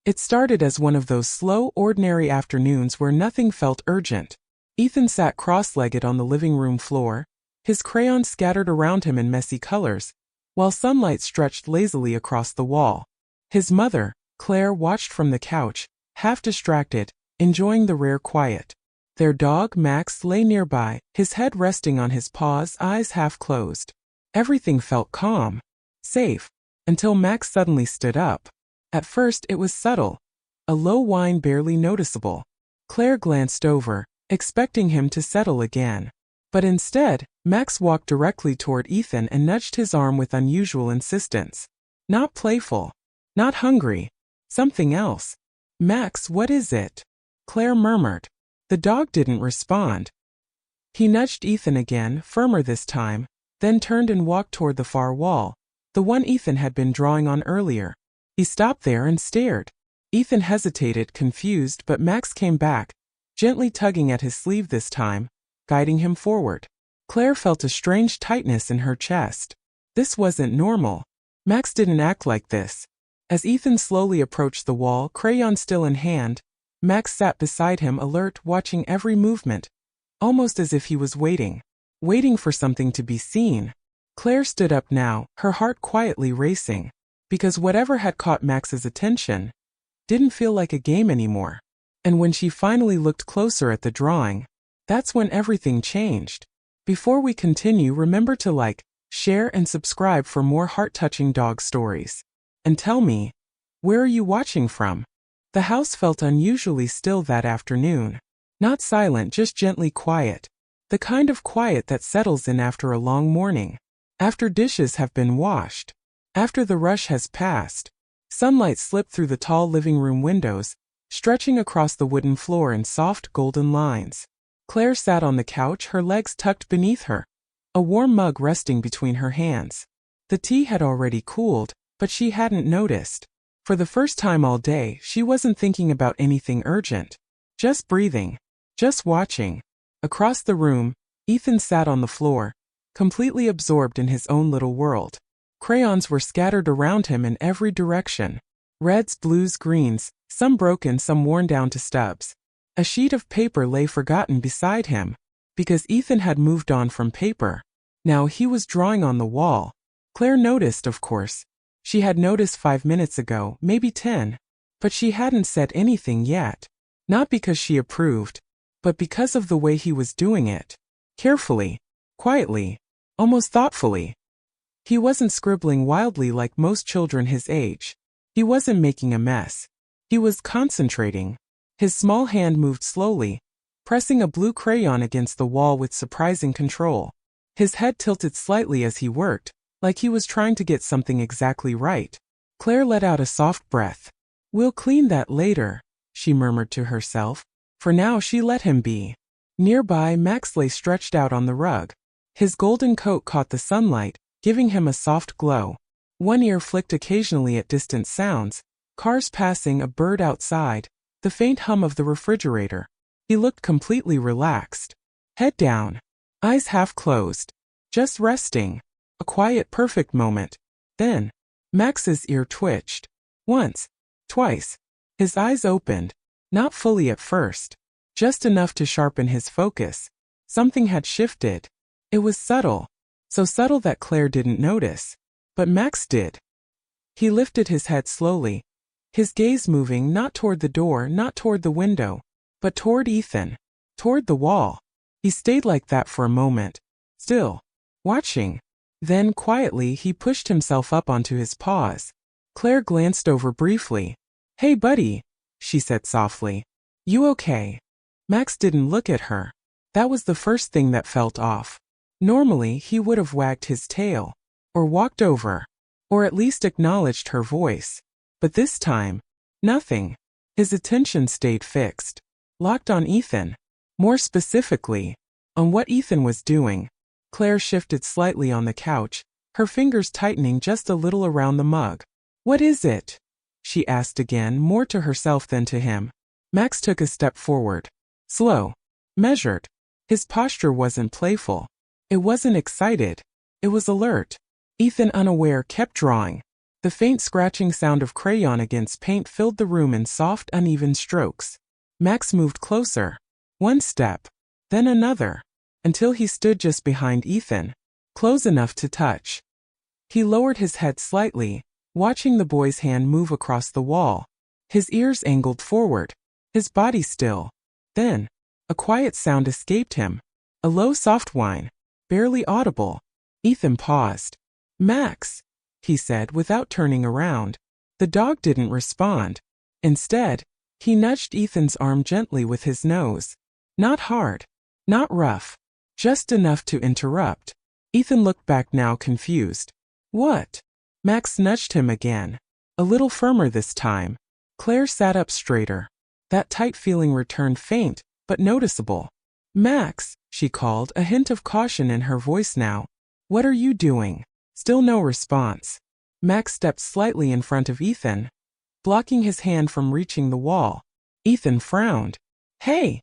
It started as one of those slow, ordinary afternoons where nothing felt urgent. Ethan sat cross-legged on the living room floor, his crayons scattered around him in messy colors, while sunlight stretched lazily across the wall. His mother, Claire, watched from the couch, half distracted, enjoying the rare quiet. Their dog, Max, lay nearby, his head resting on his paws, eyes half closed. Everything felt calm, safe, until Max suddenly stood up. At first it was subtle, a low whine barely noticeable. Claire glanced over, expecting him to settle again. But instead, Max walked directly toward Ethan and nudged his arm with unusual insistence. Not playful, not hungry, something else. "Max, what is it?" Claire murmured. The dog didn't respond. He nudged Ethan again, firmer this time, then turned and walked toward the far wall, the one Ethan had been drawing on earlier. He stopped there and stared. Ethan hesitated, confused, but Max came back, gently tugging at his sleeve this time, guiding him forward. Claire felt a strange tightness in her chest. This wasn't normal. Max didn't act like this. As Ethan slowly approached the wall, crayon still in hand, Max sat beside him, alert, watching every movement, almost as if he was waiting for something to be seen. Claire stood up now, her heart quietly racing, because whatever had caught Max's attention didn't feel like a game anymore. And when she finally looked closer at the drawing, that's when everything changed. Before we continue, remember to like, share, and subscribe for more heart-touching dog stories. And tell me, where are you watching from? The house felt unusually still that afternoon. Not silent, just gently quiet. The kind of quiet that settles in after a long morning. After dishes have been washed. After the rush has passed. Sunlight slipped through the tall living room windows, stretching across the wooden floor in soft golden lines. Claire sat on the couch, her legs tucked beneath her, a warm mug resting between her hands. The tea had already cooled, but she hadn't noticed. For the first time all day, she wasn't thinking about anything urgent. Just breathing. Just watching. Across the room, Ethan sat on the floor, completely absorbed in his own little world. Crayons were scattered around him in every direction. Reds, blues, greens, some broken, some worn down to stubs. A sheet of paper lay forgotten beside him, because Ethan had moved on from paper. Now he was drawing on the wall. Claire noticed, of course. She had noticed 5 minutes ago, maybe 10, but she hadn't said anything yet. Not because she approved, but because of the way he was doing it. Carefully, quietly, almost thoughtfully. He wasn't scribbling wildly like most children his age. He wasn't making a mess. He was concentrating. His small hand moved slowly, pressing a blue crayon against the wall with surprising control. His head tilted slightly as he worked, like he was trying to get something exactly right. Claire let out a soft breath. "We'll clean that later," she murmured to herself. For now she let him be. Nearby, Max lay stretched out on the rug. His golden coat caught the sunlight, giving him a soft glow. One ear flicked occasionally at distant sounds, cars passing, a bird outside, the faint hum of the refrigerator. He looked completely relaxed. Head down, eyes half closed, just resting. A quiet, perfect moment. Then, Max's ear twitched. Once, twice. His eyes opened, not fully at first, just enough to sharpen his focus. Something had shifted. It was subtle, so subtle that Claire didn't notice, but Max did. He lifted his head slowly, his gaze moving not toward the door, not toward the window, but toward Ethan, toward the wall. He stayed like that for a moment, still, watching. Then, quietly, he pushed himself up onto his paws. Claire glanced over briefly. "Hey, buddy," she said softly. "You okay?" Max didn't look at her. That was the first thing that felt off. Normally, he would have wagged his tail, or walked over, or at least acknowledged her voice. But this time, nothing. His attention stayed fixed, locked on Ethan. More specifically, on what Ethan was doing. Claire shifted slightly on the couch, her fingers tightening just a little around the mug. "What is it?" she asked again, more to herself than to him. Max took a step forward. Slow. Measured. His posture wasn't playful. It wasn't excited. It was alert. Ethan, unaware, kept drawing. The faint scratching sound of crayon against paint filled the room in soft, uneven strokes. Max moved closer. One step, then another, until he stood just behind Ethan, close enough to touch. He lowered his head slightly, watching the boy's hand move across the wall, his ears angled forward, his body still. Then, a quiet sound escaped him, a low soft whine, barely audible. Ethan paused. "Max," he said without turning around. The dog didn't respond. Instead, he nudged Ethan's arm gently with his nose. Not hard, not rough, just enough to interrupt. Ethan looked back now, confused. "What?" Max nudged him again, a little firmer this time. Claire sat up straighter. That tight feeling returned, faint, but noticeable. "Max," she called, a hint of caution in her voice now. "What are you doing?" Still no response. Max stepped slightly in front of Ethan, blocking his hand from reaching the wall. Ethan frowned. "Hey,"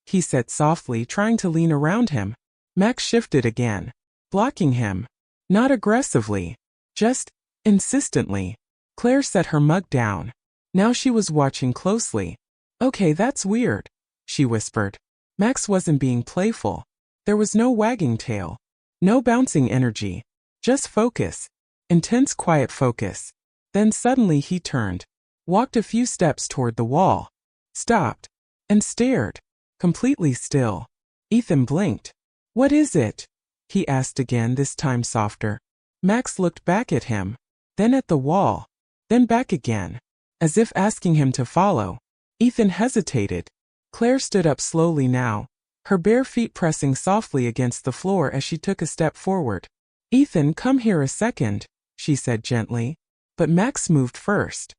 he said softly, trying to lean around him. Max shifted again, blocking him. Not aggressively, just insistently. Claire set her mug down. Now she was watching closely. "Okay, that's weird," she whispered. Max wasn't being playful. There was no wagging tail, no bouncing energy, just focus, intense quiet focus. Then suddenly he turned, walked a few steps toward the wall, stopped, and stared, completely still. Ethan blinked. "What is it?" he asked again, this time softer. Max looked back at him, then at the wall, then back again, as if asking him to follow. Ethan hesitated. Claire stood up slowly now, her bare feet pressing softly against the floor as she took a step forward. "Ethan, come here a second," she said gently. But Max moved first.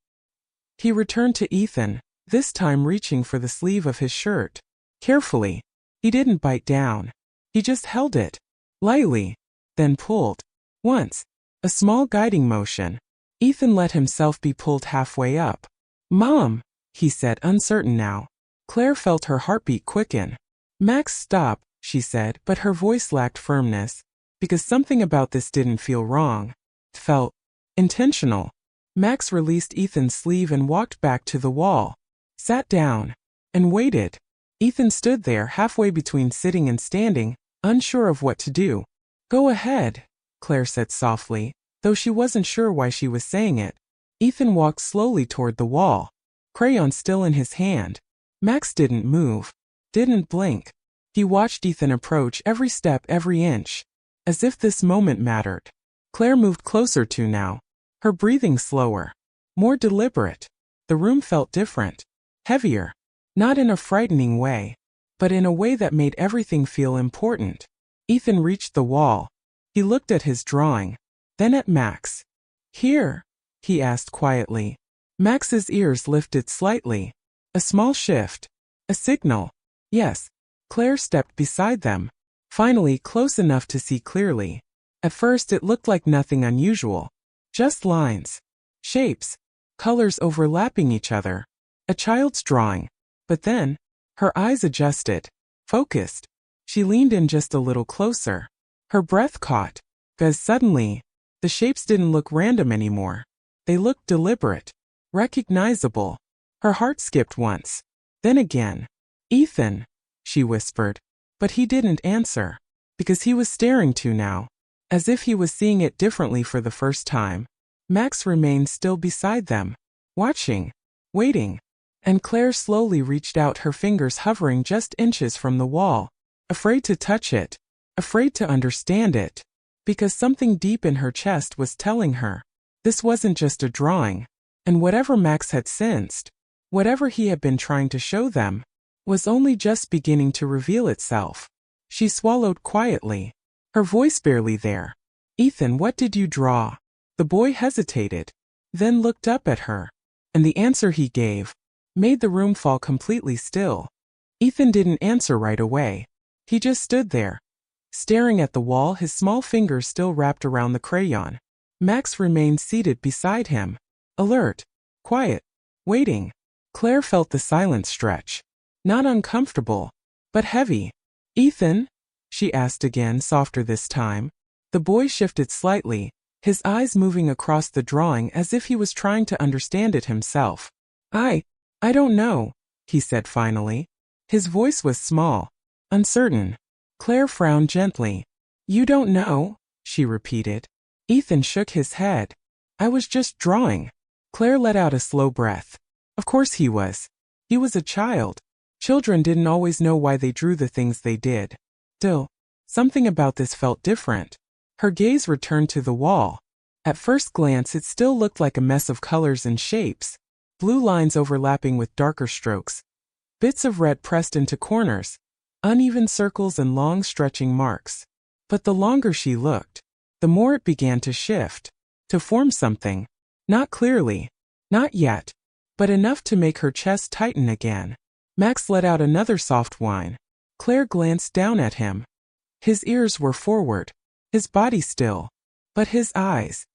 He returned to Ethan, this time reaching for the sleeve of his shirt. Carefully. He didn't bite down. He just held it, lightly, then pulled. Once, a small guiding motion. Ethan let himself be pulled halfway up. "Mom," he said, uncertain now. Claire felt her heartbeat quicken. "Max, stop," she said, but her voice lacked firmness, because something about this didn't feel wrong. It felt intentional. Max released Ethan's sleeve and walked back to the wall, sat down, and waited. Ethan stood there, halfway between sitting and standing, unsure of what to do. "Go ahead," Claire said softly, though she wasn't sure why she was saying it. Ethan walked slowly toward the wall, crayon still in his hand. Max didn't move, didn't blink. He watched Ethan approach, every step, every inch, as if this moment mattered. Claire moved closer too now, her breathing slower, more deliberate. The room felt different, heavier, not in a frightening way, but in a way that made everything feel important. Ethan reached the wall. He looked at his drawing, then at Max. "Here?" he asked quietly. Max's ears lifted slightly. A small shift. A signal. Yes. Claire stepped beside them, finally close enough to see clearly. At first it looked like nothing unusual. Just lines, shapes, colors overlapping each other. A child's drawing. But then, her eyes adjusted, focused. She leaned in just a little closer. Her breath caught, because suddenly, the shapes didn't look random anymore. They looked deliberate, recognizable. Her heart skipped once, then again. "Ethan," she whispered. But he didn't answer, because he was staring too now, as if he was seeing it differently for the first time. Max remained still beside them, watching, waiting. And Claire slowly reached out, her fingers hovering just inches from the wall, afraid to touch it, afraid to understand it, because something deep in her chest was telling her this wasn't just a drawing, and whatever Max had sensed, whatever he had been trying to show them, was only just beginning to reveal itself. She swallowed quietly, her voice barely there. "Ethan, what did you draw?" The boy hesitated, then looked up at her, and the answer he gave made the room fall completely still. Ethan didn't answer right away. He just stood there, staring at the wall, his small fingers still wrapped around the crayon. Max remained seated beside him, alert, quiet, waiting. Claire felt the silence stretch. Not uncomfortable, but heavy. "Ethan?" she asked again, softer this time. The boy shifted slightly, his eyes moving across the drawing as if he was trying to understand it himself. I don't know, he said finally. His voice was small, uncertain. Claire frowned gently. You don't know? She repeated. Ethan shook his head. I was just drawing. Claire let out a slow breath. Of course he was. He was a child. Children didn't always know why they drew the things they did. Still, something about this felt different. Her gaze returned to the wall. At first glance it still looked like a mess of colors and shapes. Blue lines overlapping with darker strokes. Bits of red pressed into corners. Uneven circles and long stretching marks. But the longer she looked, the more it began to shift. To form something. Not clearly. Not yet. But enough to make her chest tighten again. Max let out another soft whine. Claire glanced down at him. His ears were forward. His body still. But his eyes.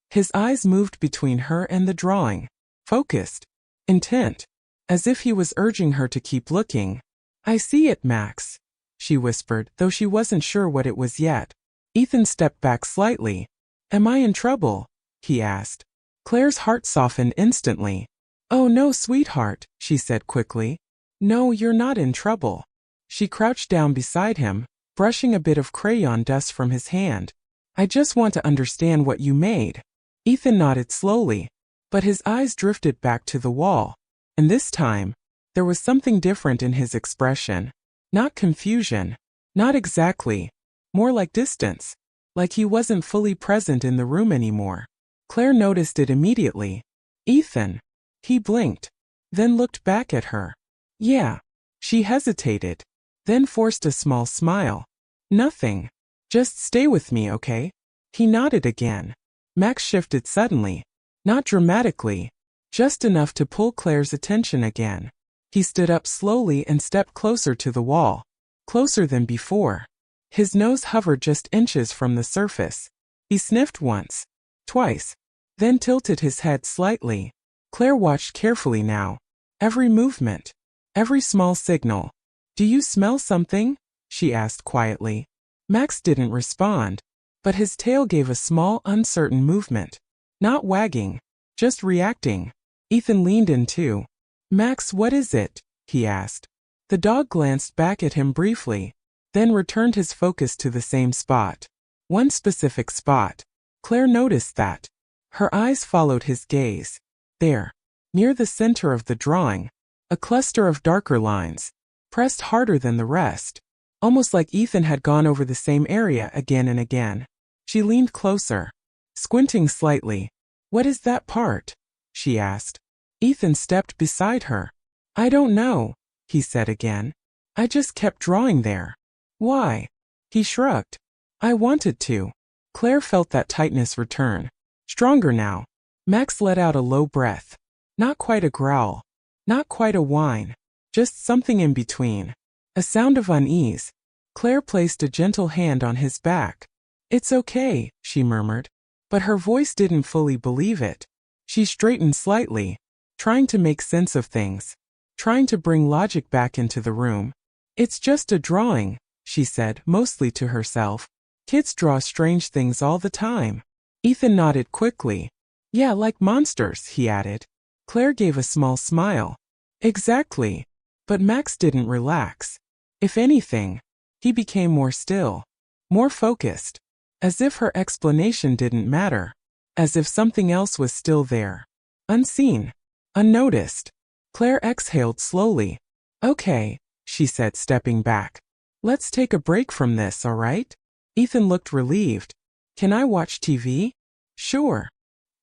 His eyes moved between her and the drawing. Focused. Intent. As if he was urging her to keep looking. I see it, Max, she whispered, though she wasn't sure what it was yet. Ethan stepped back slightly. Am I in trouble? He asked. Claire's heart softened instantly. Oh no, sweetheart, she said quickly. No, you're not in trouble. She crouched down beside him, brushing a bit of crayon dust from his hand. I just want to understand what you made. Ethan nodded slowly, but his eyes drifted back to the wall. And this time, there was something different in his expression. Not confusion. Not exactly. More like distance. Like he wasn't fully present in the room anymore. Claire noticed it immediately. Ethan. He blinked. Then looked back at her. Yeah. She hesitated. Then forced a small smile. Nothing. Just stay with me, okay? He nodded again. Max shifted suddenly. Not dramatically. Just enough to pull Claire's attention again. He stood up slowly and stepped closer to the wall. Closer than before. His nose hovered just inches from the surface. He sniffed once. Twice. Then tilted his head slightly. Claire watched carefully now. Every movement. Every small signal. Do you smell something? She asked quietly. Max didn't respond. But his tail gave a small, uncertain movement. Not wagging. Just reacting. Ethan leaned in too. Max, what is it? He asked. The dog glanced back at him briefly, then returned his focus to the same spot. One specific spot. Claire noticed that. Her eyes followed his gaze. There, near the center of the drawing, a cluster of darker lines, pressed harder than the rest. Almost like Ethan had gone over the same area again and again. She leaned closer, squinting slightly. What is that part? She asked. Ethan stepped beside her. I don't know, he said again. I just kept drawing there. Why? He shrugged. I wanted to. Claire felt that tightness return. Stronger now. Max let out a low breath. Not quite a growl. Not quite a whine. Just something in between. A sound of unease. Claire placed a gentle hand on his back. It's okay, she murmured. But her voice didn't fully believe it. She straightened slightly, trying to make sense of things, trying to bring logic back into the room. It's just a drawing, she said, mostly to herself. Kids draw strange things all the time. Ethan nodded quickly. Yeah, like monsters, he added. Claire gave a small smile. Exactly. But Max didn't relax. If anything, he became more still, more focused, as if her explanation didn't matter, as if something else was still there, unseen, unnoticed. Claire exhaled slowly. Okay, she said, stepping back. Let's take a break from this, all right? Ethan looked relieved. Can I watch TV? Sure.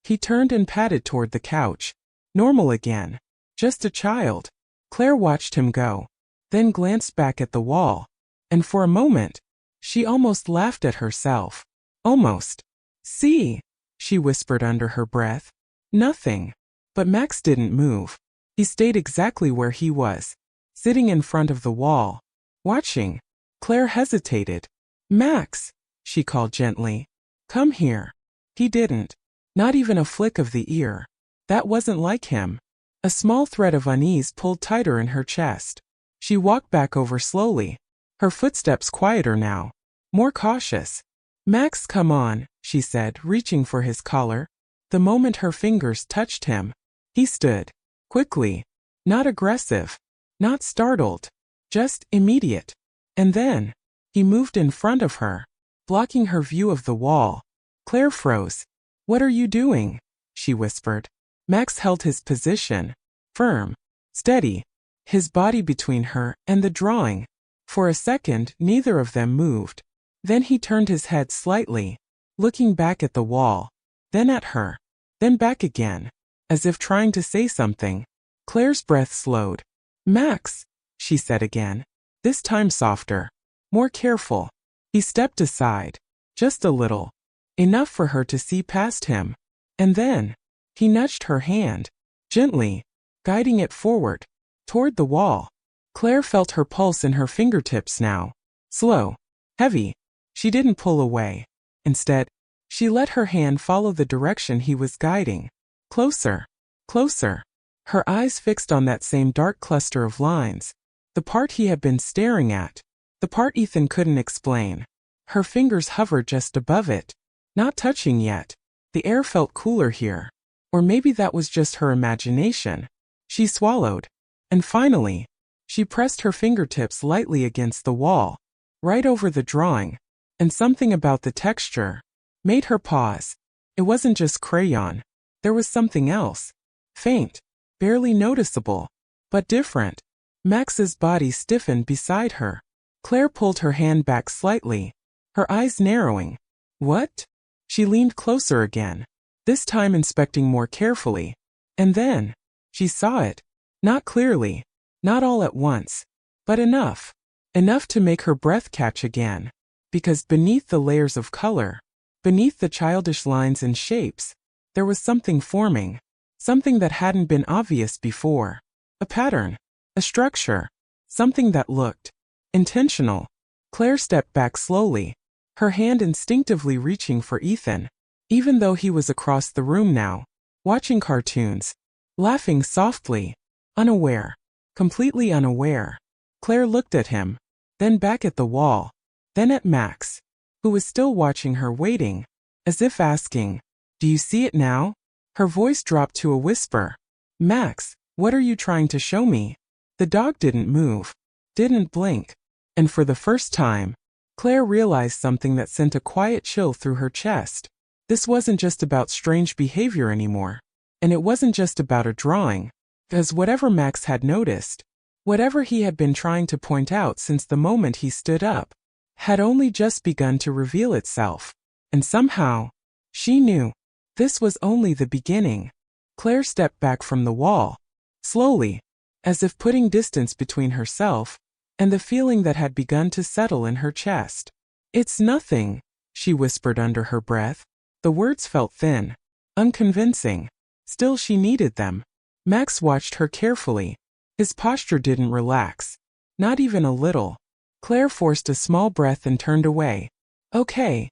He turned and padded toward the couch. Normal again. Just a child. Claire watched him go, then glanced back at the wall. And for a moment, she almost laughed at herself. Almost. See, she whispered under her breath. Nothing. But Max didn't move. He stayed exactly where he was, sitting in front of the wall, watching. Claire hesitated. Max, she called gently. Come here. He didn't. Not even a flick of the ear. That wasn't like him. A small thread of unease pulled tighter in her chest. She walked back over slowly. Her footsteps quieter now. More cautious. Max, come on, she said, reaching for his collar. The moment her fingers touched him, he stood. Quickly. Not aggressive. Not startled. Just immediate. And then, he moved in front of her, blocking her view of the wall. Claire froze. What are you doing? She whispered. Max held his position. Firm. Steady. His body between her and the drawing. For a second, neither of them moved. Then he turned his head slightly, looking back at the wall, then at her, then back again, as if trying to say something. Claire's breath slowed. Max, she said again, this time softer, more careful. He stepped aside, just a little, enough for her to see past him. And then, he nudged her hand, gently, guiding it forward, toward the wall. Claire felt her pulse in her fingertips now. Slow, heavy. She didn't pull away. Instead, she let her hand follow the direction he was guiding. Closer, closer. Her eyes fixed on that same dark cluster of lines. The part he had been staring at. The part Ethan couldn't explain. Her fingers hovered just above it. Not touching yet. The air felt cooler here. Or maybe that was just her imagination. She swallowed. And finally, she pressed her fingertips lightly against the wall, right over the drawing. And something about the texture made her pause. It wasn't just crayon. There was something else. Faint, barely noticeable, but different. Max's body stiffened beside her. Claire pulled her hand back slightly, her eyes narrowing. What? She leaned closer again, this time inspecting more carefully. And then, she saw it. Not clearly, not all at once, but enough. Enough to make her breath catch again. Because beneath the layers of color, beneath the childish lines and shapes, there was something forming, something that hadn't been obvious before. A pattern, a structure, something that looked intentional. Claire stepped back slowly, her hand instinctively reaching for Ethan, even though he was across the room now, watching cartoons, laughing softly, unaware, completely unaware. Claire looked at him, then back at the wall. Then at Max, who was still watching her, waiting, as if asking, do you see it now? Her voice dropped to a whisper. Max, what are you trying to show me? The dog didn't move, didn't blink. And for the first time, Claire realized something that sent a quiet chill through her chest. This wasn't just about strange behavior anymore. And it wasn't just about a drawing. Because whatever Max had noticed, whatever he had been trying to point out since the moment he stood up, had only just begun to reveal itself. And somehow, she knew, this was only the beginning. Claire stepped back from the wall, slowly, as if putting distance between herself and the feeling that had begun to settle in her chest. It's nothing, she whispered under her breath. The words felt thin, unconvincing. Still, she needed them. Max watched her carefully. His posture didn't relax, not even a little. Claire forced a small breath and turned away. Okay.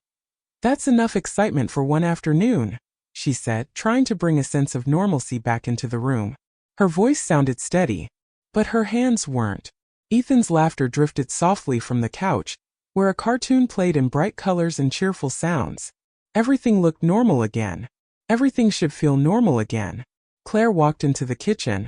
That's enough excitement for one afternoon, she said, trying to bring a sense of normalcy back into the room. Her voice sounded steady, but her hands weren't. Ethan's laughter drifted softly from the couch, where a cartoon played in bright colors and cheerful sounds. Everything looked normal again. Everything should feel normal again. Claire walked into the kitchen,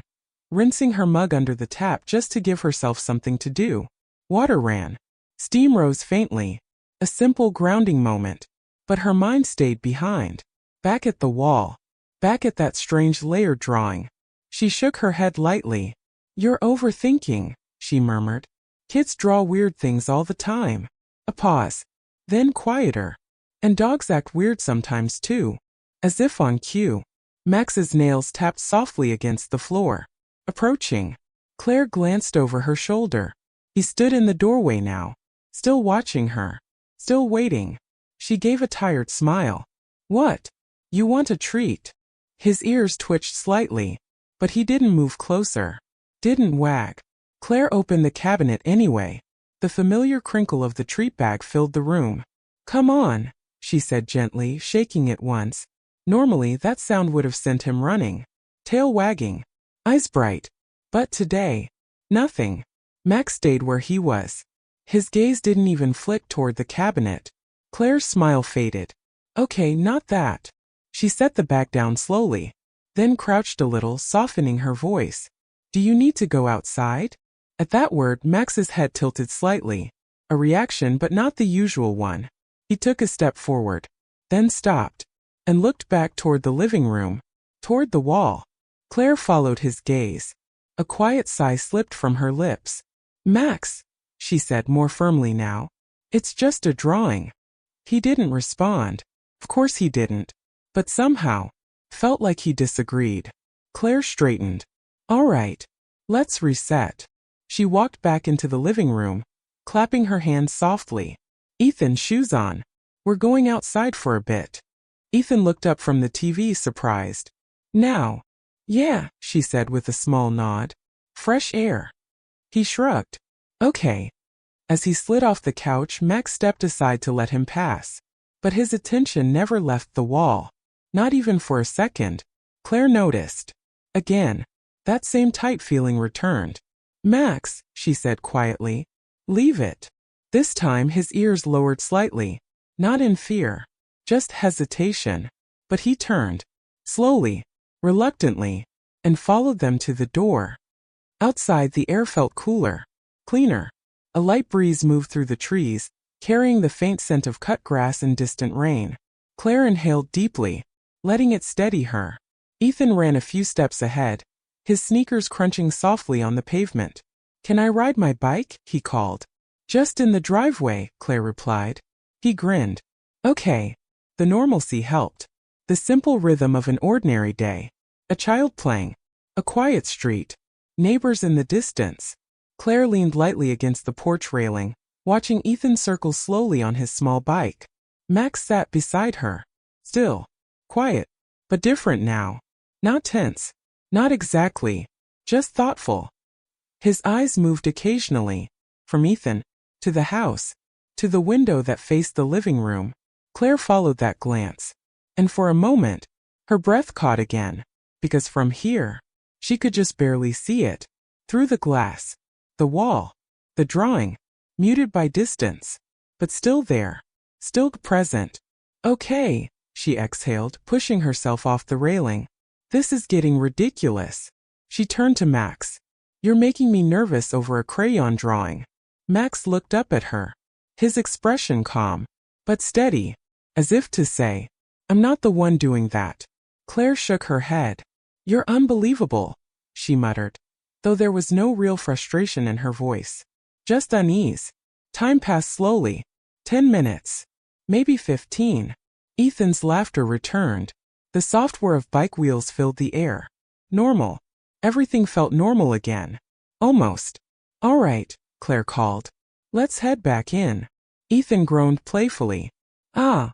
rinsing her mug under the tap just to give herself something to do. Water ran. Steam rose faintly. A simple grounding moment. But her mind stayed behind. Back at the wall. Back at that strange layered drawing. She shook her head lightly. You're overthinking, she murmured. Kids draw weird things all the time. A pause. Then quieter. And dogs act weird sometimes too. As if on cue. Max's nails tapped softly against the floor. Approaching. Claire glanced over her shoulder. He stood in the doorway now, still watching her, still waiting. She gave a tired smile. What? You want a treat? His ears twitched slightly, but he didn't move closer, didn't wag. Claire opened the cabinet anyway. The familiar crinkle of the treat bag filled the room. Come on, she said gently, shaking it once. Normally that sound would have sent him running, tail wagging, eyes bright. But today, nothing. Max stayed where he was. His gaze didn't even flick toward the cabinet. Claire's smile faded. Okay, not that. She set the bag down slowly, then crouched a little, softening her voice. Do you need to go outside? At that word, Max's head tilted slightly. A reaction, but not the usual one. He took a step forward, then stopped, and looked back toward the living room, toward the wall. Claire followed his gaze. A quiet sigh slipped from her lips. Max, she said more firmly now. It's just a drawing. He didn't respond. Of course he didn't. But somehow, felt like he disagreed. Claire straightened. All right, let's reset. She walked back into the living room, clapping her hands softly. Ethan, shoes on. We're going outside for a bit. Ethan looked up from the TV, surprised. Now? Yeah, she said with a small nod. Fresh air. He shrugged. Okay. As he slid off the couch, Max stepped aside to let him pass. But his attention never left the wall. Not even for a second. Claire noticed. Again, that same tight feeling returned. Max, she said quietly. Leave it. This time his ears lowered slightly. Not in fear. Just hesitation. But he turned. Slowly. Reluctantly. And followed them to the door. Outside the air felt cooler. Cleaner. A light breeze moved through the trees, carrying the faint scent of cut grass and distant rain. Claire inhaled deeply, letting it steady her. Ethan ran a few steps ahead, his sneakers crunching softly on the pavement. Can I ride my bike? He called. Just in the driveway, Claire replied. He grinned. Okay. The normalcy helped. The simple rhythm of an ordinary day. A child playing. A quiet street. Neighbors in the distance. Claire leaned lightly against the porch railing, watching Ethan circle slowly on his small bike. Max sat beside her. Still. Quiet. But different now. Not tense. Not exactly. Just thoughtful. His eyes moved occasionally. From Ethan. To the house. To the window that faced the living room. Claire followed that glance. And for a moment, her breath caught again. Because from here, she could just barely see it. Through the glass. The wall. The drawing. Muted by distance. But still there. Still present. Okay, she exhaled, pushing herself off the railing. This is getting ridiculous. She turned to Max. You're making me nervous over a crayon drawing. Max looked up at her. His expression calm. But steady. As if to say, I'm not the one doing that. Claire shook her head. You're unbelievable, she muttered, though there was no real frustration in her voice. Just unease. Time passed slowly. 10 minutes. Maybe 15. Ethan's laughter returned. The soft whir of bike wheels filled the air. Normal. Everything felt normal again. Almost. All right, Claire called. Let's head back in. Ethan groaned playfully. Ah.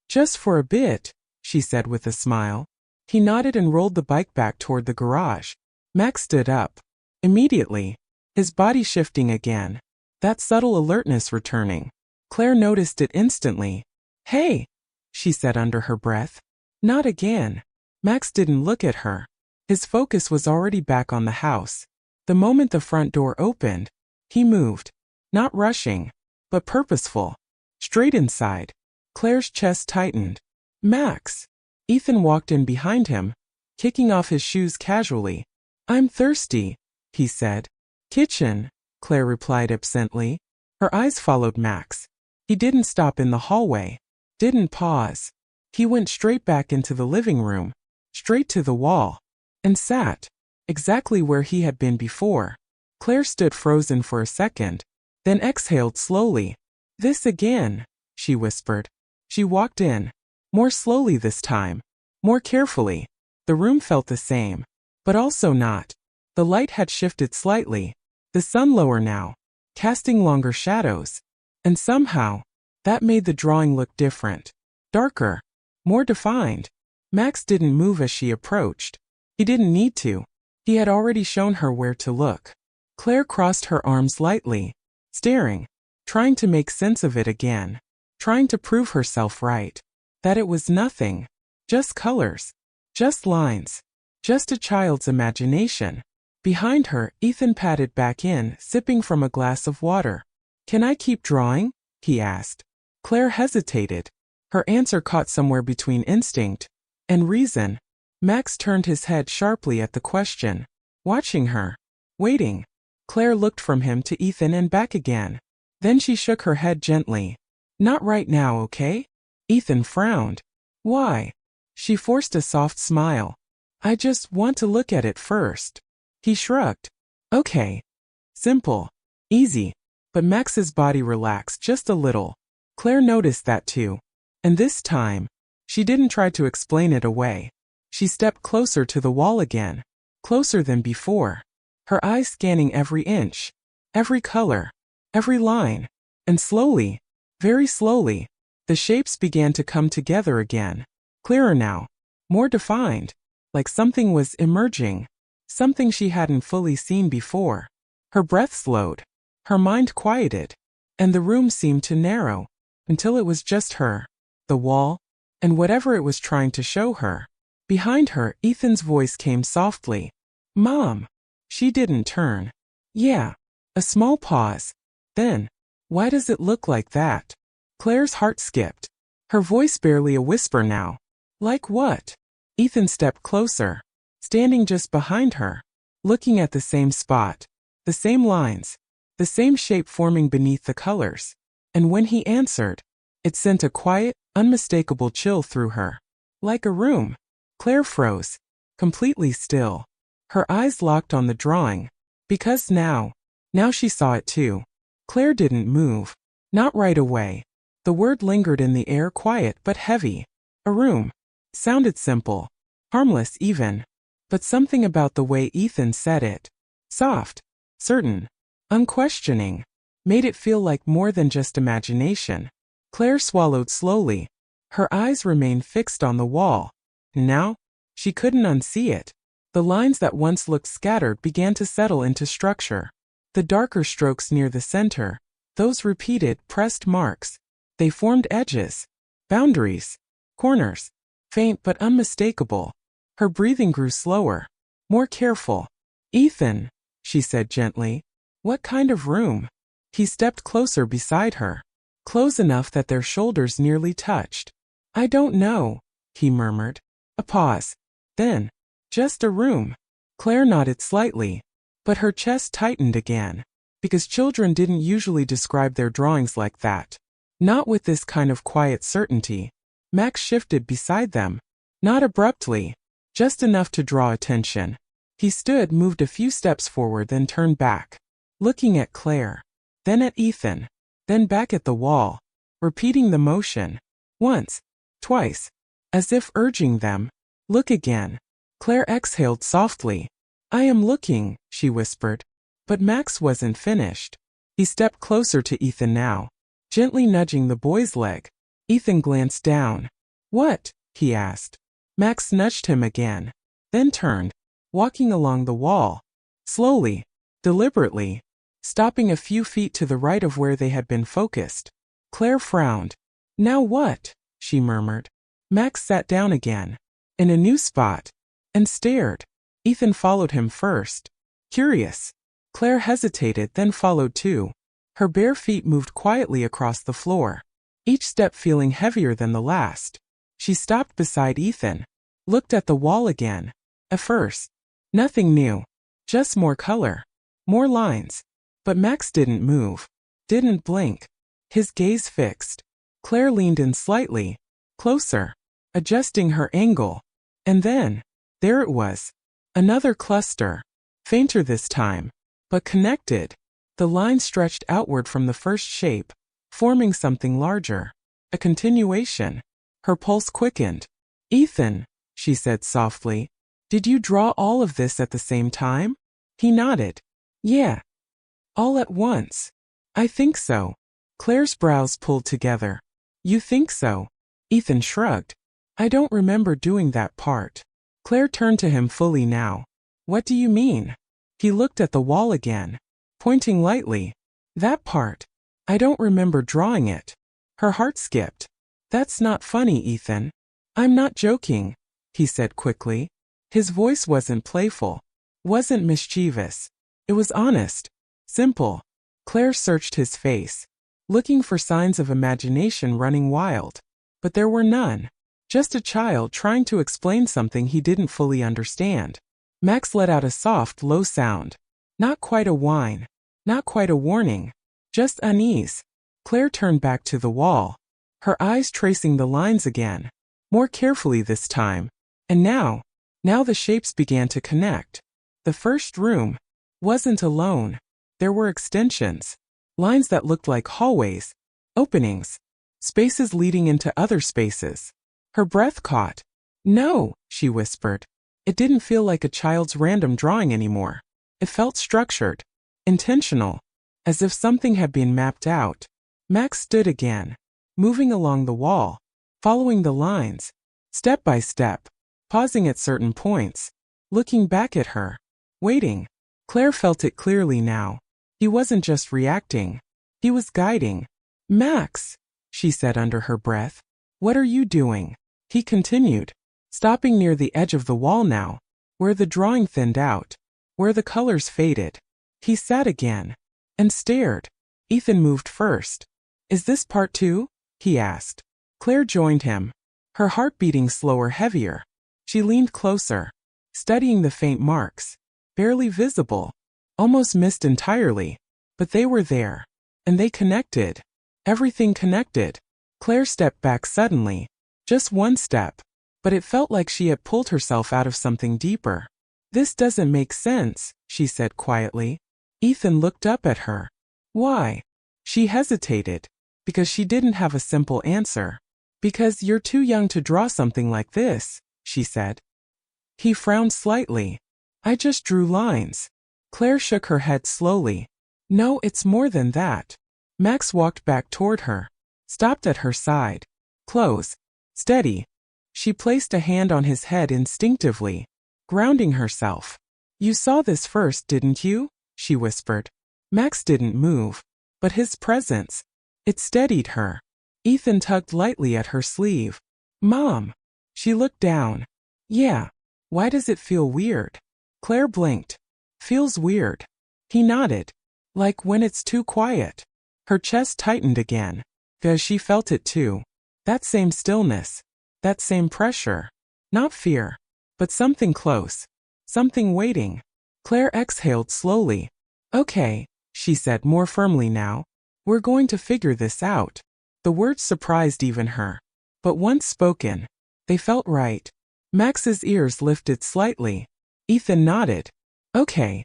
Just for a bit, she said with a smile. He nodded and rolled the bike back toward the garage. Max stood up. Immediately. His body shifting again. That subtle alertness returning. Claire noticed it instantly. Hey, she said under her breath. Not again. Max didn't look at her. His focus was already back on the house. The moment the front door opened, he moved. Not rushing, but purposeful. Straight inside. Claire's chest tightened. Max. Ethan walked in behind him, kicking off his shoes casually. I'm thirsty, he said. Kitchen, Claire replied absently. Her eyes followed Max. He didn't stop in the hallway. Didn't pause. He went straight back into the living room, straight to the wall, and sat, exactly where he had been before. Claire stood frozen for a second, then exhaled slowly. This again, she whispered. She walked in, more slowly this time, more carefully. The room felt the same, but also not. The light had shifted slightly, the sun lower now, casting longer shadows. And somehow, that made the drawing look different. Darker. More defined. Max didn't move as she approached. He didn't need to. He had already shown her where to look. Claire crossed her arms lightly, staring, trying to make sense of it again, trying to prove herself right. That it was nothing. Just colors. Just lines. Just a child's imagination. Behind her, Ethan padded back in, sipping from a glass of water. Can I keep drawing? He asked. Claire hesitated. Her answer caught somewhere between instinct and reason. Max turned his head sharply at the question, watching her, waiting. Claire looked from him to Ethan and back again. Then she shook her head gently. Not right now, okay? Ethan frowned. Why? She forced a soft smile. I just want to look at it first. He shrugged. Okay. Simple. Easy. But Max's body relaxed just a little. Claire noticed that too. And this time, she didn't try to explain it away. She stepped closer to the wall again. Closer than before. Her eyes scanning every inch. Every color. Every line. And slowly, very slowly, the shapes began to come together again. Clearer now. More defined. Like something was emerging. Something she hadn't fully seen before. Her breath slowed. Her mind quieted. And the room seemed to narrow. Until it was just her. The wall. And whatever it was trying to show her. Behind her, Ethan's voice came softly. Mom. She didn't turn. Yeah. A small pause. Then, why does it look like that? Claire's heart skipped. Her voice barely a whisper now. Like what? Ethan stepped closer, standing just behind her, looking at the same spot, the same lines, the same shape forming beneath the colors. And when he answered, it sent a quiet, unmistakable chill through her. Like a room. Claire froze, completely still. Her eyes locked on the drawing. Because now she saw it too. Claire didn't move. Not right away. The word lingered in the air, quiet but heavy. A room. Sounded simple. Harmless even. But something about the way Ethan said it. Soft. Certain. Unquestioning. Made it feel like more than just imagination. Claire swallowed slowly. Her eyes remained fixed on the wall. Now, she couldn't unsee it. The lines that once looked scattered began to settle into structure. The darker strokes near the center, those repeated, pressed marks, they formed edges, boundaries, corners, faint but unmistakable. Her breathing grew slower, more careful. Ethan, she said gently, what kind of room? He stepped closer beside her, close enough that their shoulders nearly touched. I don't know, he murmured. A pause. Then, just a room. Claire nodded slightly, but her chest tightened again, because children didn't usually describe their drawings like that. Not with this kind of quiet certainty. Max shifted beside them, not abruptly, just enough to draw attention. He stood, moved a few steps forward, then turned back, looking at Claire, then at Ethan, then back at the wall, repeating the motion. Once, twice, as if urging them, look again. Claire exhaled softly. I am looking, she whispered. But Max wasn't finished. He stepped closer to Ethan now, gently nudging the boy's leg. Ethan glanced down. What? He asked. Max nudged him again, then turned, walking along the wall, slowly, deliberately, stopping a few feet to the right of where they had been focused. Claire frowned. Now what? She murmured. Max sat down again, in a new spot, and stared. Ethan followed him first, curious. Claire hesitated, then followed too. Her bare feet moved quietly across the floor, each step feeling heavier than the last. She stopped beside Ethan, looked at the wall again. At first, nothing new, just more color, more lines. But Max didn't move, didn't blink, his gaze fixed. Claire leaned in slightly, closer, adjusting her angle. And then, there it was. Another cluster, fainter this time, but connected. The line stretched outward from the first shape, forming something larger. A continuation. Her pulse quickened. Ethan, she said softly, did you draw all of this at the same time? He nodded. Yeah. All at once. I think so. Claire's brows pulled together. You think so? Ethan shrugged. I don't remember doing that part. Claire turned to him fully now. What do you mean? He looked at the wall again, pointing lightly. That part. I don't remember drawing it. Her heart skipped. That's not funny, Ethan. I'm not joking, he said quickly. His voice wasn't playful, wasn't mischievous. It was honest, simple. Claire searched his face. looking for signs of imagination running wild. But there were none. Just a child trying to explain something he didn't fully understand. Max let out a soft, low sound. Not quite a whine. Not quite a warning. Just unease. Claire turned back to the wall, her eyes tracing the lines again, more carefully this time. And now the shapes began to connect. The first room wasn't alone. There were extensions, lines that looked like hallways, openings, spaces leading into other spaces. Her breath caught. No, she whispered. It didn't feel like a child's random drawing anymore. It felt structured, intentional, as if something had been mapped out. Max stood again, moving along the wall, following the lines, step by step, pausing at certain points, looking back at her, waiting. Claire felt it clearly now. He wasn't just reacting. He was guiding. Max, she said under her breath. What are you doing? He continued, stopping near the edge of the wall now, where the drawing thinned out, where the colors faded. He sat again and stared. Ethan moved first. Is this part two? He asked. Claire joined him, her heart beating slower, heavier. She leaned closer, studying the faint marks, barely visible, almost missed entirely, but they were there, and they connected. Everything connected. Claire stepped back suddenly, just one step, but it felt like she had pulled herself out of something deeper. This doesn't make sense, she said quietly. Ethan looked up at her. Why? She hesitated, because she didn't have a simple answer. Because you're too young to draw something like this, she said. He frowned slightly. I just drew lines. Claire shook her head slowly. No, it's more than that. Max walked back toward her, stopped at her side. Close. Steady. She placed a hand on his head instinctively, grounding herself. You saw this first, didn't you? She whispered. Max didn't move, but his presence, it steadied her. Ethan tugged lightly at her sleeve. Mom. She looked down. Yeah. Why does it feel weird? Claire blinked. Feels weird. He nodded. Like when it's too quiet. Her chest tightened again, because she felt it too. That same stillness. That same pressure. Not fear, but something close. Something waiting. Claire exhaled slowly. Okay, she said more firmly now. We're going to figure this out. The words surprised even her. But once spoken, they felt right. Max's ears lifted slightly. Ethan nodded. Okay.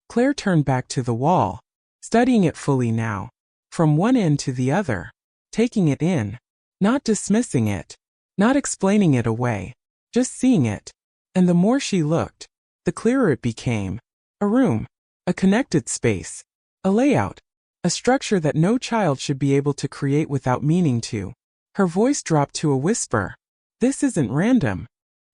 Claire turned back to the wall, studying it fully now. From one end to the other. Taking it in. Not dismissing it. Not explaining it away. Just seeing it. And the more she looked, the clearer it became. A room. A connected space. A layout. A structure that no child should be able to create without meaning to. Her voice dropped to a whisper. This isn't random.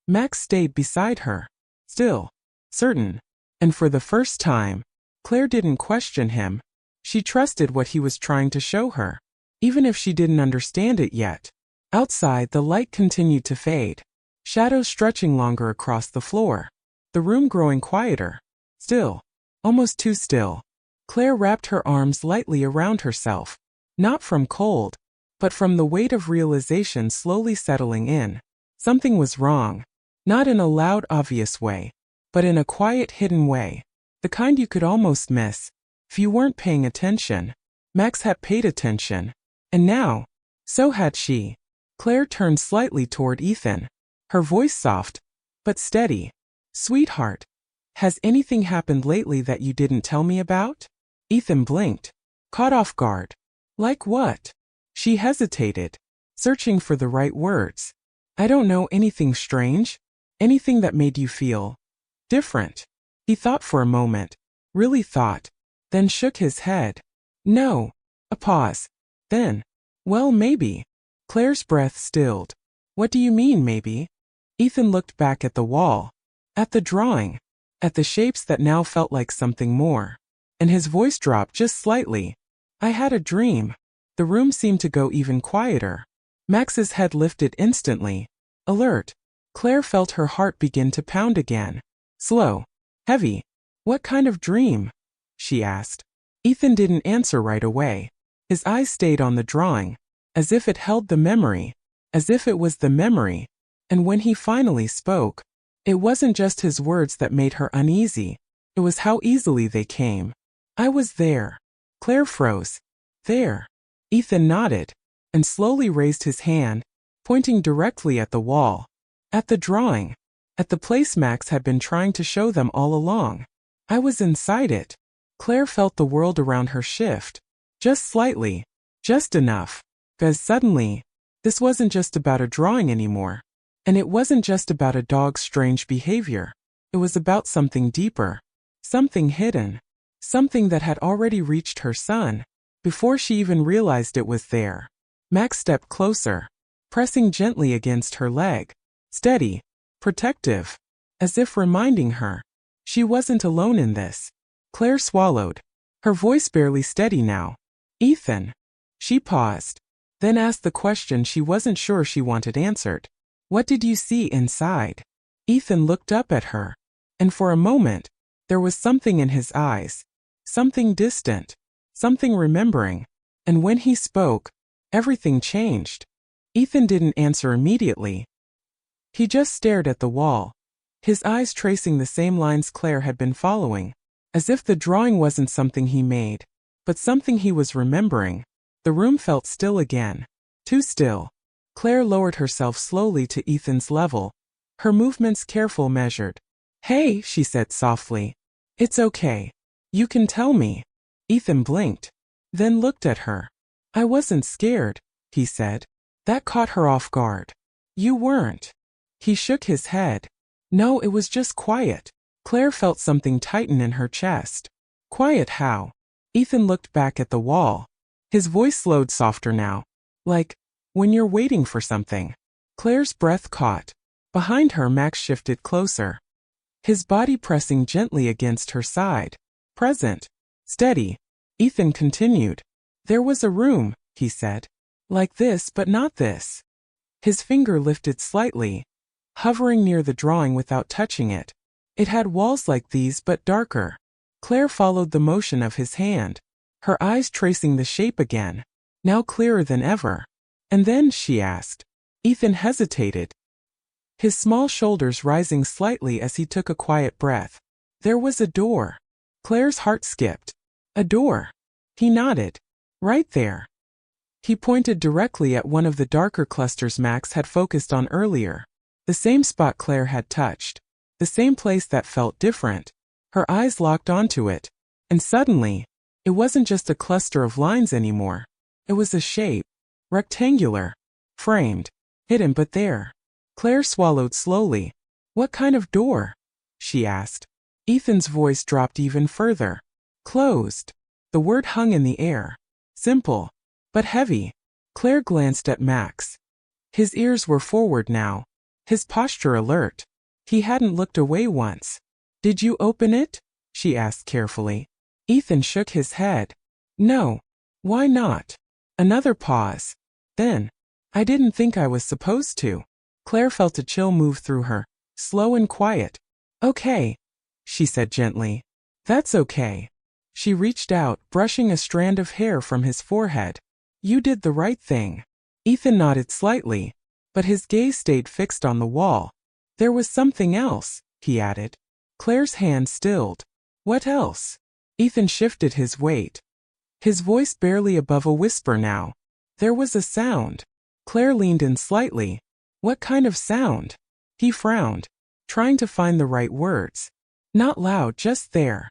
Max stayed beside her. Still. Certain. And for the first time, Claire didn't question him. She trusted what he was trying to show her, even if she didn't understand it yet. Outside, the light continued to fade, shadows stretching longer across the floor, the room growing quieter. Still. Almost too still. Claire wrapped her arms lightly around herself, not from cold, but from the weight of realization slowly settling in. Something was wrong. Not in a loud, obvious way, but in a quiet, hidden way. The kind you could almost miss if you weren't paying attention. Max had paid attention. And now, so had she. Claire turned slightly toward Ethan, her voice soft, but steady. Sweetheart, has anything happened lately that you didn't tell me about? Ethan blinked, caught off guard. Like what? She hesitated, searching for the right words. I don't know, anything strange? Anything that made you feel different? He thought for a moment, really thought, then shook his head. No. A pause. Then, well, maybe. Claire's breath stilled. What do you mean, maybe? Ethan looked back at the wall, at the drawing, at the shapes that now felt like something more. And his voice dropped just slightly. I had a dream. The room seemed to go even quieter. Max's head lifted instantly, alert. Claire felt her heart begin to pound again. Slow. Heavy. What kind of dream? She asked. Ethan didn't answer right away. His eyes stayed on the drawing, as if it held the memory, as if it was the memory. And when he finally spoke, it wasn't just his words that made her uneasy, it was how easily they came. I was there. Claire froze. There. Ethan nodded, and slowly raised his hand, pointing directly at the wall. At the drawing. At the place Max had been trying to show them all along. I was inside it. Claire felt the world around her shift. Just slightly. Just enough. Because suddenly, this wasn't just about a drawing anymore. And it wasn't just about a dog's strange behavior. It was about something deeper. Something hidden. Something that had already reached her son, before she even realized it was there. Max stepped closer, pressing gently against her leg. Steady. Protective. As if reminding her. She wasn't alone in this. Claire swallowed. Her voice barely steady now. Ethan. She paused. Then asked the question she wasn't sure she wanted answered. What did you see inside? Ethan looked up at her. And for a moment, there was something in his eyes. Something distant. Something remembering. And when he spoke, everything changed. Ethan didn't answer immediately. He just stared at the wall, his eyes tracing the same lines Claire had been following, as if the drawing wasn't something he made, but something he was remembering. The room felt still again. Too still. Claire lowered herself slowly to Ethan's level, her movements careful, measured. Hey, she said softly. It's okay. You can tell me. Ethan blinked, then looked at her. I wasn't scared, he said. That caught her off guard. You weren't. He shook his head. No, it was just quiet. Claire felt something tighten in her chest. Quiet how? Ethan looked back at the wall. His voice slowed softer now. Like, when you're waiting for something. Claire's breath caught. Behind her, Max shifted closer, his body pressing gently against her side. Present. Steady. Ethan continued. There was a room, he said. Like this, but not this. His finger lifted slightly, hovering near the drawing without touching it. It had walls like these but darker. Claire followed the motion of his hand, her eyes tracing the shape again, now clearer than ever. And then, she asked. Ethan hesitated, his small shoulders rising slightly as he took a quiet breath. There was a door. Claire's heart skipped. A door. He nodded. Right there. He pointed directly at one of the darker clusters Max had focused on earlier. The same spot Claire had touched. The same place that felt different. Her eyes locked onto it. And suddenly, it wasn't just a cluster of lines anymore. It was a shape. Rectangular. Framed. Hidden but there. Claire swallowed slowly. What kind of door? She asked. Ethan's voice dropped even further. Closed. The word hung in the air. Simple. But heavy. Claire glanced at Max. His ears were forward now. His posture alert. He hadn't looked away once. Did you open it? She asked carefully. Ethan shook his head. No. Why not? Another pause. Then, I didn't think I was supposed to. Claire felt a chill move through her, slow and quiet. Okay, she said gently. That's okay. She reached out, brushing a strand of hair from his forehead. You did the right thing. Ethan nodded slightly, but his gaze stayed fixed on the wall. There was something else, he added. Claire's hand stilled. What else? Ethan shifted his weight, his voice barely above a whisper now. There was a sound. Claire leaned in slightly. What kind of sound? He frowned, trying to find the right words. Not loud, just there.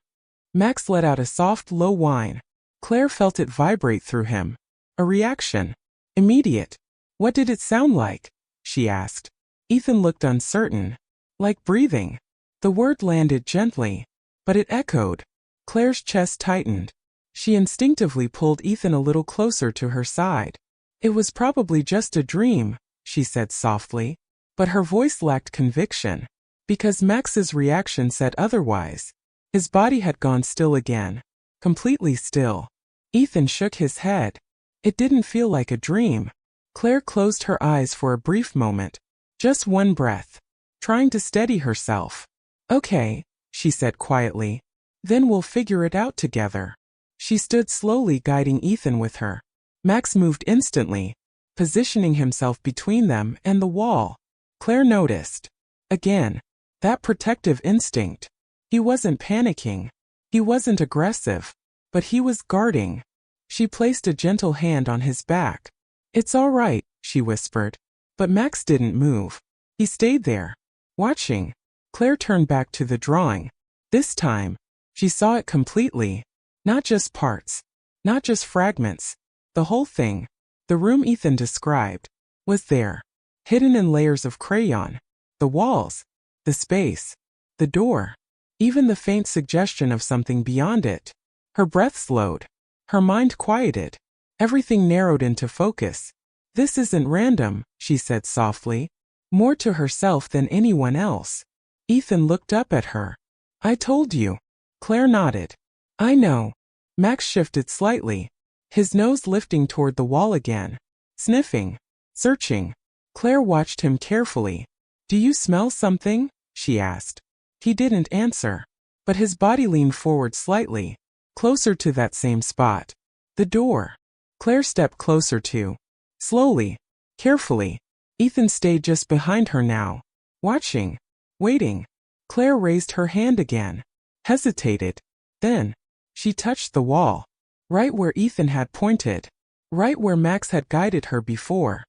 Max let out a soft, low whine. Claire felt it vibrate through him. A reaction. Immediate. What did it sound like? She asked. Ethan looked uncertain. Like breathing. The word landed gently, but it echoed. Claire's chest tightened. She instinctively pulled Ethan a little closer to her side. It was probably just a dream, she said softly, but her voice lacked conviction, because Max's reaction said otherwise. His body had gone still again, completely still. Ethan shook his head. It didn't feel like a dream. Claire closed her eyes for a brief moment, just one breath, trying to steady herself. Okay, she said quietly. Then we'll figure it out together. She stood slowly, guiding Ethan with her. Max moved instantly, positioning himself between them and the wall. Claire noticed. Again, that protective instinct. He wasn't panicking. He wasn't aggressive. But he was guarding. She placed a gentle hand on his back. "It's all right," she whispered. But Max didn't move. He stayed there, watching. Claire turned back to the drawing. This time, she saw it completely. Not just parts. Not just fragments. The whole thing. The room Ethan described was there, hidden in layers of crayon. The walls, the space, the door, even the faint suggestion of something beyond it. Her breath slowed. Her mind quieted. Everything narrowed into focus. "This isn't random," she said softly, more to herself than anyone else. Ethan looked up at her. "I told you." Claire nodded. "I know." Max shifted slightly, his nose lifting toward the wall again, sniffing, searching. Claire watched him carefully. "Do you smell something?" she asked. He didn't answer, but his body leaned forward slightly, closer to that same spot. The door. Claire stepped closer too. Slowly, carefully. Ethan stayed just behind her now, watching, waiting. Claire raised her hand again, hesitated. Then, she touched the wall, right where Ethan had pointed, right where Max had guided her before.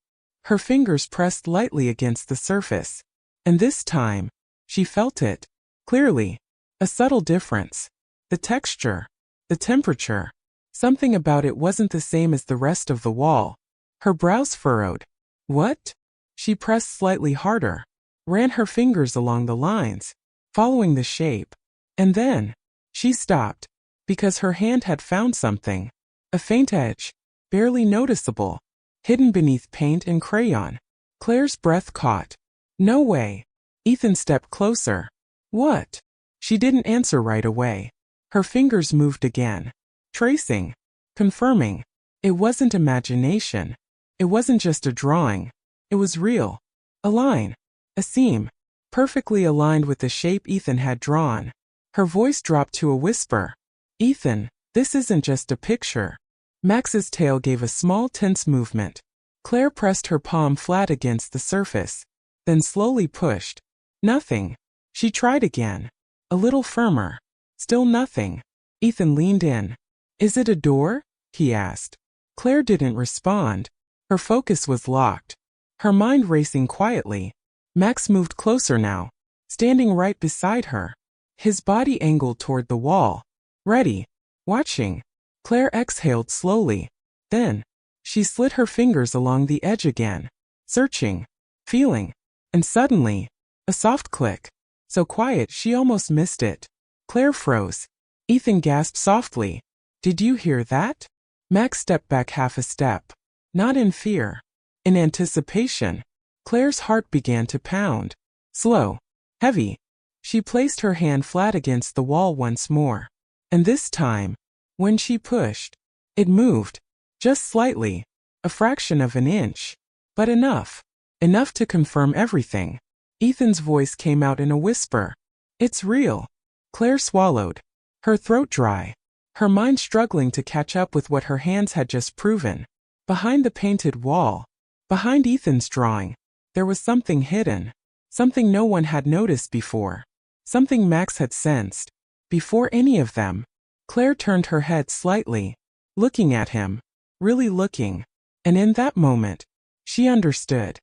Her fingers pressed lightly against the surface. And this time, she felt it, clearly. A subtle difference. The texture, the temperature. Something about it wasn't the same as the rest of the wall. Her brows furrowed. "What?" She pressed slightly harder, ran her fingers along the lines, following the shape. And then, she stopped, because her hand had found something. A faint edge, barely noticeable, hidden beneath paint and crayon. Claire's breath caught. "No way." Ethan stepped closer. "What?" She didn't answer right away. Her fingers moved again, tracing, confirming. It wasn't imagination. It wasn't just a drawing. It was real. A line, a seam, perfectly aligned with the shape Ethan had drawn. Her voice dropped to a whisper. "Ethan, this isn't just a picture." Max's tail gave a small tense movement. Claire pressed her palm flat against the surface, then slowly pushed. Nothing. She tried again. A little firmer. Still nothing. Ethan leaned in. "Is it a door?" he asked. Claire didn't respond. Her focus was locked, her mind racing quietly. Max moved closer now, standing right beside her, his body angled toward the wall, ready, watching. Claire exhaled slowly. Then, she slid her fingers along the edge again, searching, feeling. And suddenly, a soft click, so quiet she almost missed it. Claire froze. Ethan gasped softly. "Did you hear that?" Max stepped back half a step. Not in fear. In anticipation. Claire's heart began to pound. Slow. Heavy. She placed her hand flat against the wall once more. And this time, when she pushed, it moved. Just slightly. A fraction of an inch. But enough. Enough to confirm everything. Ethan's voice came out in a whisper. "It's real." Claire swallowed, her throat dry, her mind struggling to catch up with what her hands had just proven. Behind the painted wall, behind Ethan's drawing, there was something hidden, something no one had noticed before, something Max had sensed. Before any of them, Claire turned her head slightly, looking at him, really looking, and in that moment, she understood.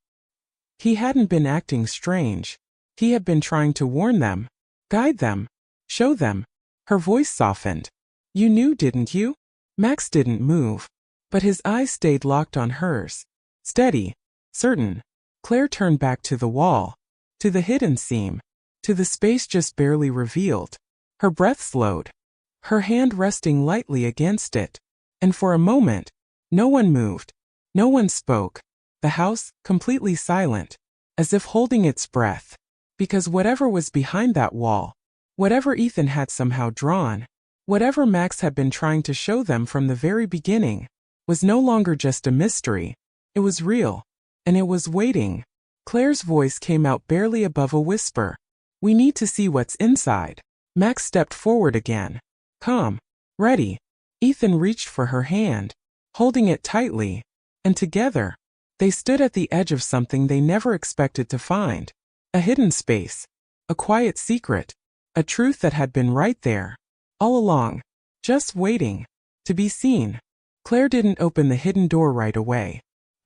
He hadn't been acting strange. He had been trying to warn them, guide them, show them. Her voice softened. "You knew, didn't you?" Max didn't move, but his eyes stayed locked on hers. Steady, certain. Claire turned back to the wall, to the hidden seam, to the space just barely revealed. Her breath slowed, her hand resting lightly against it. And for a moment, no one moved, no one spoke. The house, completely silent, as if holding its breath. Because whatever was behind that wall, whatever Ethan had somehow drawn, whatever Max had been trying to show them from the very beginning, was no longer just a mystery. It was real. And it was waiting. Claire's voice came out barely above a whisper. "We need to see what's inside." Max stepped forward again. Calm. Ready. Ethan reached for her hand, holding it tightly, and together, they stood at the edge of something they never expected to find. A hidden space. A quiet secret. A truth that had been right there, all along, just waiting to be seen. Claire didn't open the hidden door right away.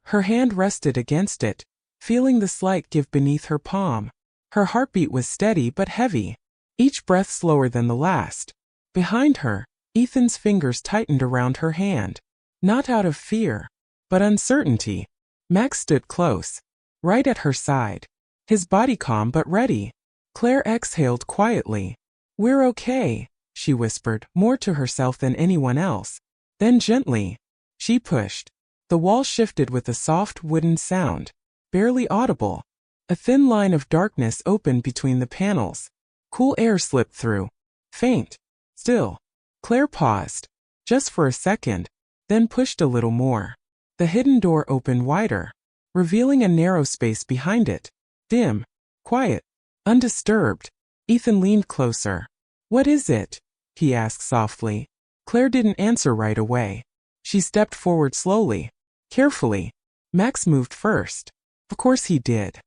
Her hand rested against it, feeling the slight give beneath her palm. Her heartbeat was steady but heavy, each breath slower than the last. Behind her, Ethan's fingers tightened around her hand. Not out of fear, but uncertainty. Max stood close, right at her side, his body calm but ready. Claire exhaled quietly. "We're okay," she whispered, more to herself than anyone else. Then gently, she pushed. The wall shifted with a soft wooden sound, barely audible. A thin line of darkness opened between the panels. Cool air slipped through. Faint. Still. Claire paused, just for a second, then pushed a little more. The hidden door opened wider, revealing a narrow space behind it. Dim. Quiet. Undisturbed. Ethan leaned closer. "What is it?" he asked softly. Claire didn't answer right away. She stepped forward slowly, carefully. Max moved first. Of course he did.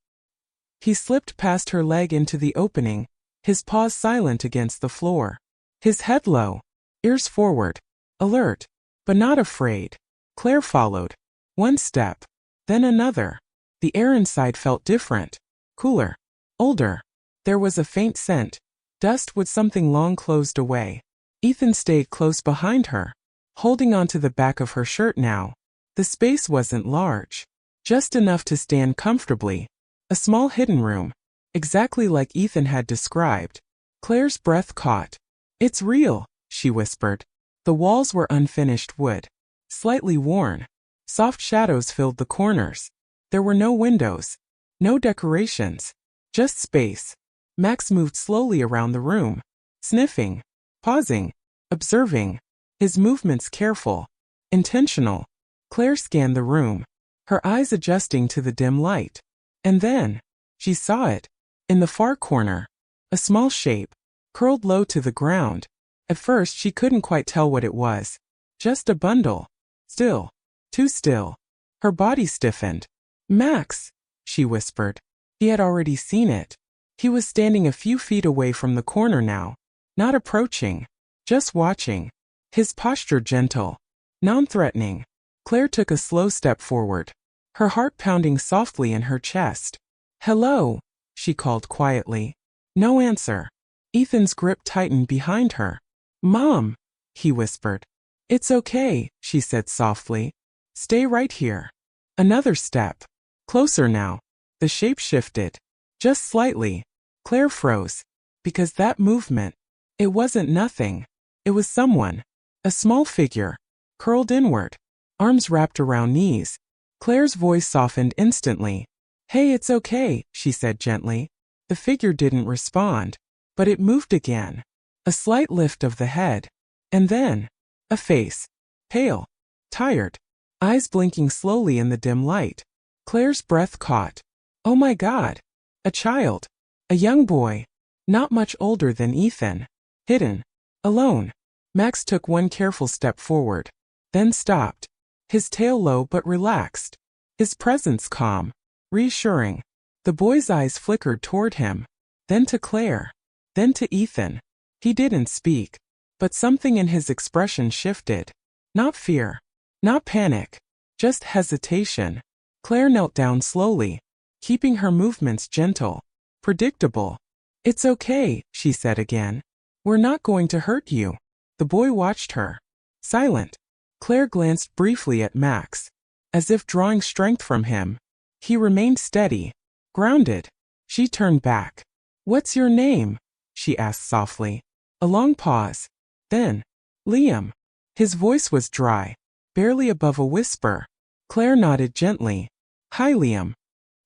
He slipped past her leg into the opening, his paws silent against the floor. His head low, ears forward, alert, but not afraid. Claire followed. One step, then another. The air inside felt different, cooler, older. There was a faint scent, dust with something long closed away. Ethan stayed close behind her, holding onto the back of her shirt now. The space wasn't large, just enough to stand comfortably. A small hidden room, exactly like Ethan had described. Claire's breath caught. "It's real," she whispered. The walls were unfinished wood, slightly worn. Soft shadows filled the corners. There were no windows, no decorations, just space. Max moved slowly around the room, sniffing, pausing, observing, his movements careful, intentional. Claire scanned the room, her eyes adjusting to the dim light. And then, she saw it, in the far corner, a small shape, curled low to the ground. At first she couldn't quite tell what it was. Just a bundle. Still. Too still. Her body stiffened. "Max," she whispered. He had already seen it. He was standing a few feet away from the corner now, not approaching, just watching. His posture gentle, non-threatening. Claire took a slow step forward, her heart pounding softly in her chest. "Hello," she called quietly. No answer. Ethan's grip tightened behind her. "Mom," he whispered. "It's okay," she said softly. "Stay right here." Another step. Closer now. The shape shifted. Just slightly. Claire froze. Because that movement, it wasn't nothing. It was someone. A small figure. Curled inward. Arms wrapped around knees. Claire's voice softened instantly. "Hey, it's okay," she said gently. The figure didn't respond. But it moved again. A slight lift of the head. And then, a face. Pale. Tired. Eyes blinking slowly in the dim light. Claire's breath caught. Oh my God. A child. A young boy. Not much older than Ethan. Hidden. Alone. Max took one careful step forward. Then stopped. His tail low but relaxed. His presence calm. Reassuring. The boy's eyes flickered toward him. Then to Claire. Then to Ethan. He didn't speak. But something in his expression shifted. Not fear. Not panic. Just hesitation. Claire knelt down slowly, keeping her movements gentle, predictable. "It's okay," she said again. "We're not going to hurt you." The boy watched her. Silent. Claire glanced briefly at Max, as if drawing strength from him. He remained steady, grounded. She turned back. "What's your name?" she asked softly. A long pause. Then, "Liam." His voice was dry, barely above a whisper. Claire nodded gently. "Hi, Liam."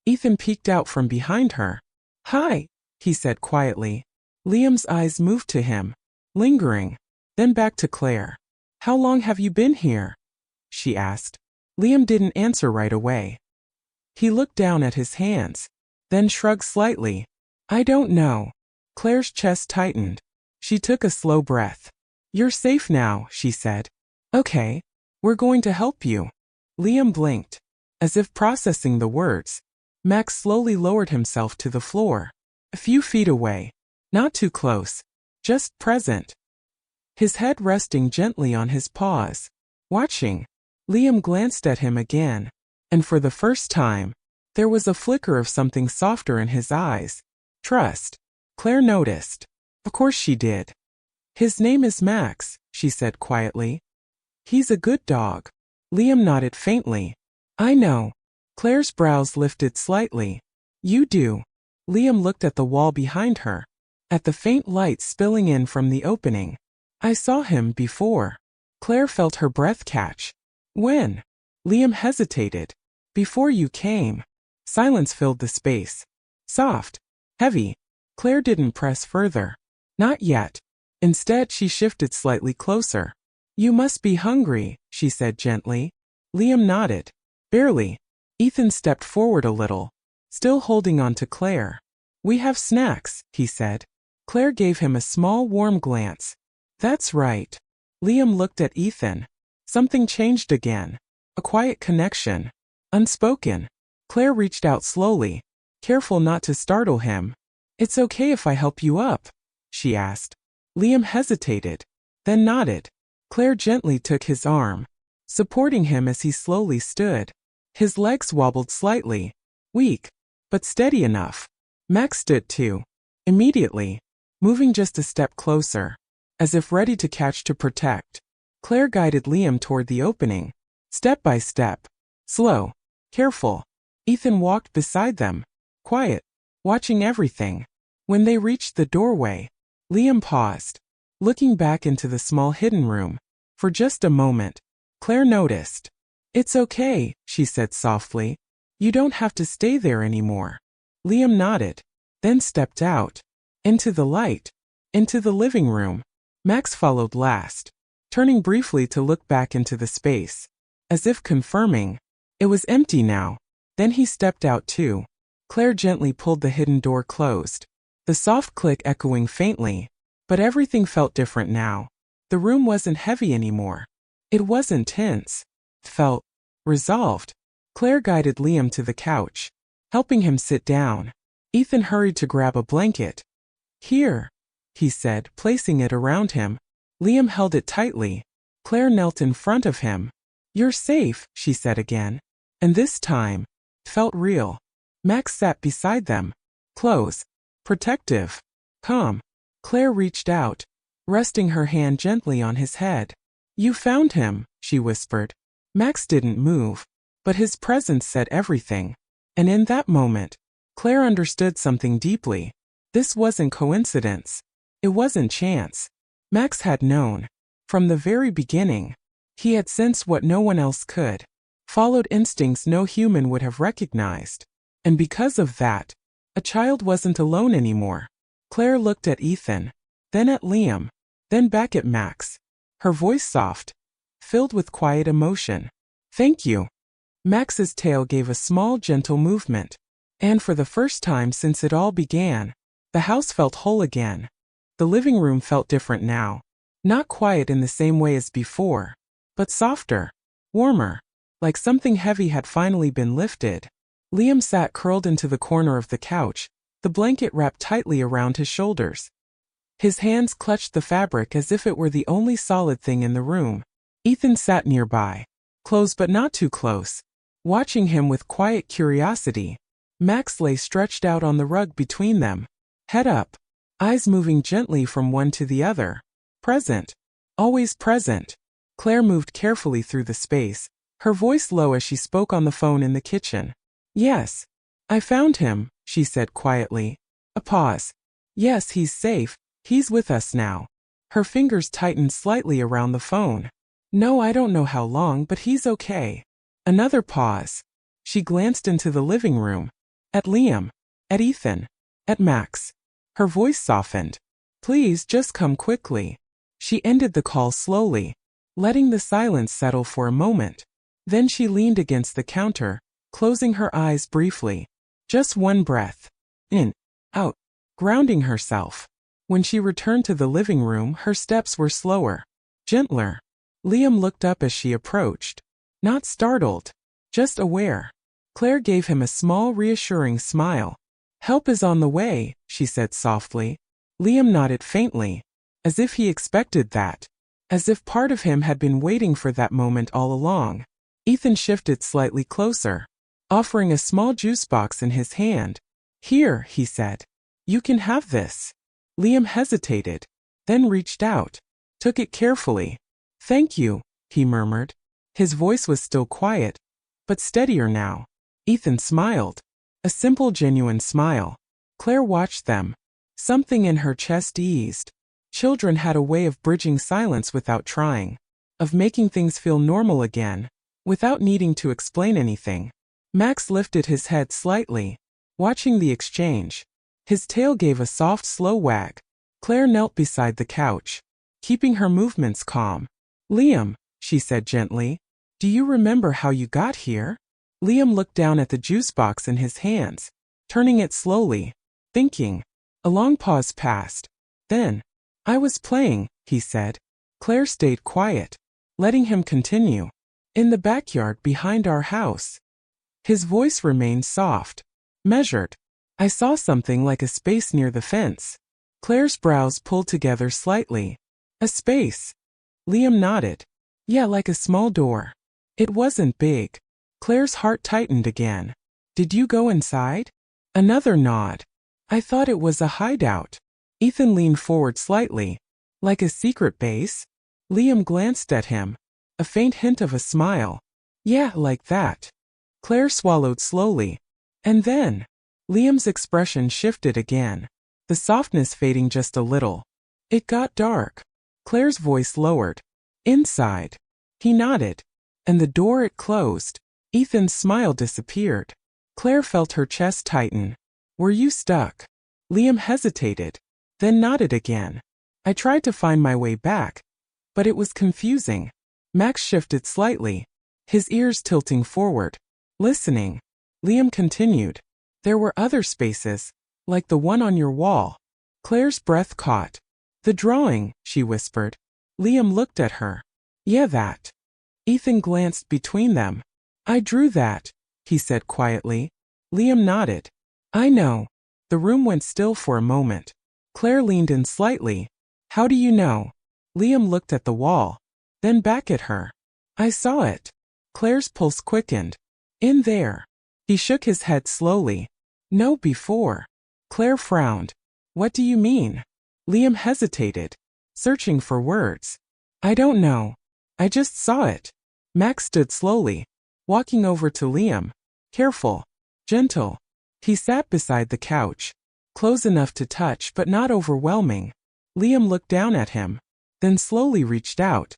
Ethan peeked out from behind her. "Hi," he said quietly. Liam's eyes moved to him, lingering, then back to Claire. "How long have you been here?" she asked. Liam didn't answer right away. He looked down at his hands, then shrugged slightly. "I don't know." Claire's chest tightened. She took a slow breath. "You're safe now," she said. "Okay." We're going to help you. Liam blinked. As if processing the words, Max slowly lowered himself to the floor. A few feet away. Not too close. Just present. His head resting gently on his paws. Watching. Liam glanced at him again. And for the first time, there was a flicker of something softer in his eyes. Trust. Claire noticed. Of course she did. His name is Max, she said quietly. He's a good dog. Liam nodded faintly. I know. Claire's brows lifted slightly. You do. Liam looked at the wall behind her. At the faint light spilling in from the opening. I saw him before. Claire felt her breath catch. When? Liam hesitated. Before you came. Silence filled the space. Soft. Heavy. Claire didn't press further. Not yet. Instead, she shifted slightly closer. You must be hungry, she said gently. Liam nodded. Barely. Ethan stepped forward a little, still holding on to Claire. We have snacks, he said. Claire gave him a small warm glance. That's right. Liam looked at Ethan. Something changed again. A quiet connection. Unspoken. Claire reached out slowly, careful not to startle him. It's okay if I help you up? She asked. Liam hesitated, then nodded. Claire gently took his arm, supporting him as he slowly stood. His legs wobbled slightly, weak, but steady enough. Max stood too, immediately, moving just a step closer, as if ready to catch to protect. Claire guided Liam toward the opening, step by step, slow, careful. Ethan walked beside them, quiet, watching everything. When they reached the doorway, Liam paused, looking back into the small hidden room. For just a moment, Claire noticed. It's okay, she said softly. You don't have to stay there anymore. Liam nodded, then stepped out. Into the light. Into the living room. Max followed last, turning briefly to look back into the space, as if confirming. It was empty now. Then he stepped out too. Claire gently pulled the hidden door closed, the soft click echoing faintly. But everything felt different now. The room wasn't heavy anymore. It wasn't tense. It felt resolved. Claire guided Liam to the couch, helping him sit down. Ethan hurried to grab a blanket. Here, he said, placing it around him. Liam held it tightly. Claire knelt in front of him. You're safe, she said again. And this time, it felt real. Max sat beside them, close, protective, calm. Claire reached out, resting her hand gently on his head. You found him, she whispered. Max didn't move, but his presence said everything. And in that moment, Claire understood something deeply. This wasn't coincidence. It wasn't chance. Max had known. From the very beginning, he had sensed what no one else could. Followed instincts no human would have recognized. And because of that, a child wasn't alone anymore. Claire looked at Ethan, then at Liam, then back at Max. Her voice soft, filled with quiet emotion. Thank you. Max's tail gave a small gentle movement. And for the first time since it all began, the house felt whole again. The living room felt different now. Not quiet in the same way as before, but softer, warmer, like something heavy had finally been lifted. Liam sat curled into the corner of the couch, the blanket wrapped tightly around his shoulders. His hands clutched the fabric as if it were the only solid thing in the room. Ethan sat nearby, close but not too close, watching him with quiet curiosity. Max lay stretched out on the rug between them, head up, eyes moving gently from one to the other. Present. Always present. Claire moved carefully through the space, her voice low as she spoke on the phone in the kitchen. Yes. I found him, she said quietly. A pause. Yes, he's safe. He's with us now. Her fingers tightened slightly around the phone. No, I don't know how long, but he's okay. Another pause. She glanced into the living room. At Liam. At Ethan. At Max. Her voice softened. Please just come quickly. She ended the call slowly, letting the silence settle for a moment. Then she leaned against the counter, closing her eyes briefly. Just one breath. In. Out. Grounding herself. When she returned to the living room, her steps were slower, gentler. Liam looked up as she approached. Not startled, just aware. Claire gave him a small, reassuring smile. Help is on the way, she said softly. Liam nodded faintly, as if he expected that. As if part of him had been waiting for that moment all along. Ethan shifted slightly closer, offering a small juice box in his hand. Here, he said. You can have this. Liam hesitated, then reached out, took it carefully. Thank you, he murmured. His voice was still quiet, but steadier now. Ethan smiled. A simple, genuine smile. Claire watched them. Something in her chest eased. Children had a way of bridging silence without trying, of making things feel normal again, without needing to explain anything. Max lifted his head slightly, watching the exchange. His tail gave a soft, slow wag. Claire knelt beside the couch, keeping her movements calm. Liam, she said gently, do you remember how you got here? Liam looked down at the juice box in his hands, turning it slowly, thinking. A long pause passed. Then, I was playing, he said. Claire stayed quiet, letting him continue. In the backyard behind our house. His voice remained soft, measured. I saw something like a space near the fence. Claire's brows pulled together slightly. A space. Liam nodded. Yeah, like a small door. It wasn't big. Claire's heart tightened again. Did you go inside? Another nod. I thought it was a hideout. Ethan leaned forward slightly. Like a secret base? Liam glanced at him. A faint hint of a smile. Yeah, like that. Claire swallowed slowly. And then, Liam's expression shifted again, the softness fading just a little. It got dark. Claire's voice lowered. Inside. He nodded. And the door it closed. Ethan's smile disappeared. Claire felt her chest tighten. Were you stuck? Liam hesitated, then nodded again. I tried to find my way back, but it was confusing. Max shifted slightly, his ears tilting forward, listening. Liam continued. There were other spaces, like the one on your wall. Claire's breath caught. The drawing, she whispered. Liam looked at her. Yeah, that. Ethan glanced between them. I drew that, he said quietly. Liam nodded. I know. The room went still for a moment. Claire leaned in slightly. How do you know? Liam looked at the wall, then back at her. I saw it. Claire's pulse quickened. In there. He shook his head slowly. No, before. Claire frowned. What do you mean? Liam hesitated, searching for words. I don't know. I just saw it. Max stood slowly, walking over to Liam. Careful. Gentle. He sat beside the couch, close enough to touch but not overwhelming. Liam looked down at him, then slowly reached out,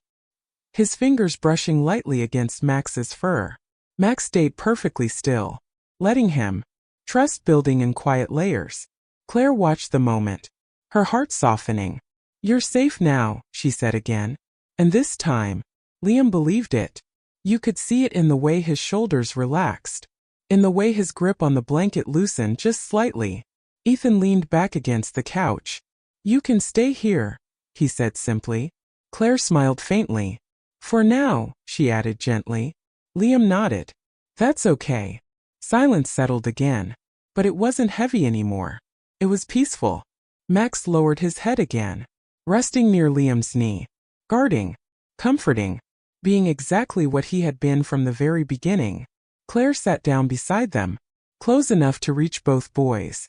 his fingers brushing lightly against Max's fur. Max stayed perfectly still, letting him. Trust building in quiet layers. Claire watched the moment, her heart softening. You're safe now, she said again. And this time, Liam believed it. You could see it in the way his shoulders relaxed, in the way his grip on the blanket loosened just slightly. Ethan leaned back against the couch. You can stay here, he said simply. Claire smiled faintly. For now, she added gently. Liam nodded. That's okay. Silence settled again. But it wasn't heavy anymore. It was peaceful. Max lowered his head again, resting near Liam's knee. Guarding. Comforting. Being exactly what he had been from the very beginning. Claire sat down beside them, close enough to reach both boys.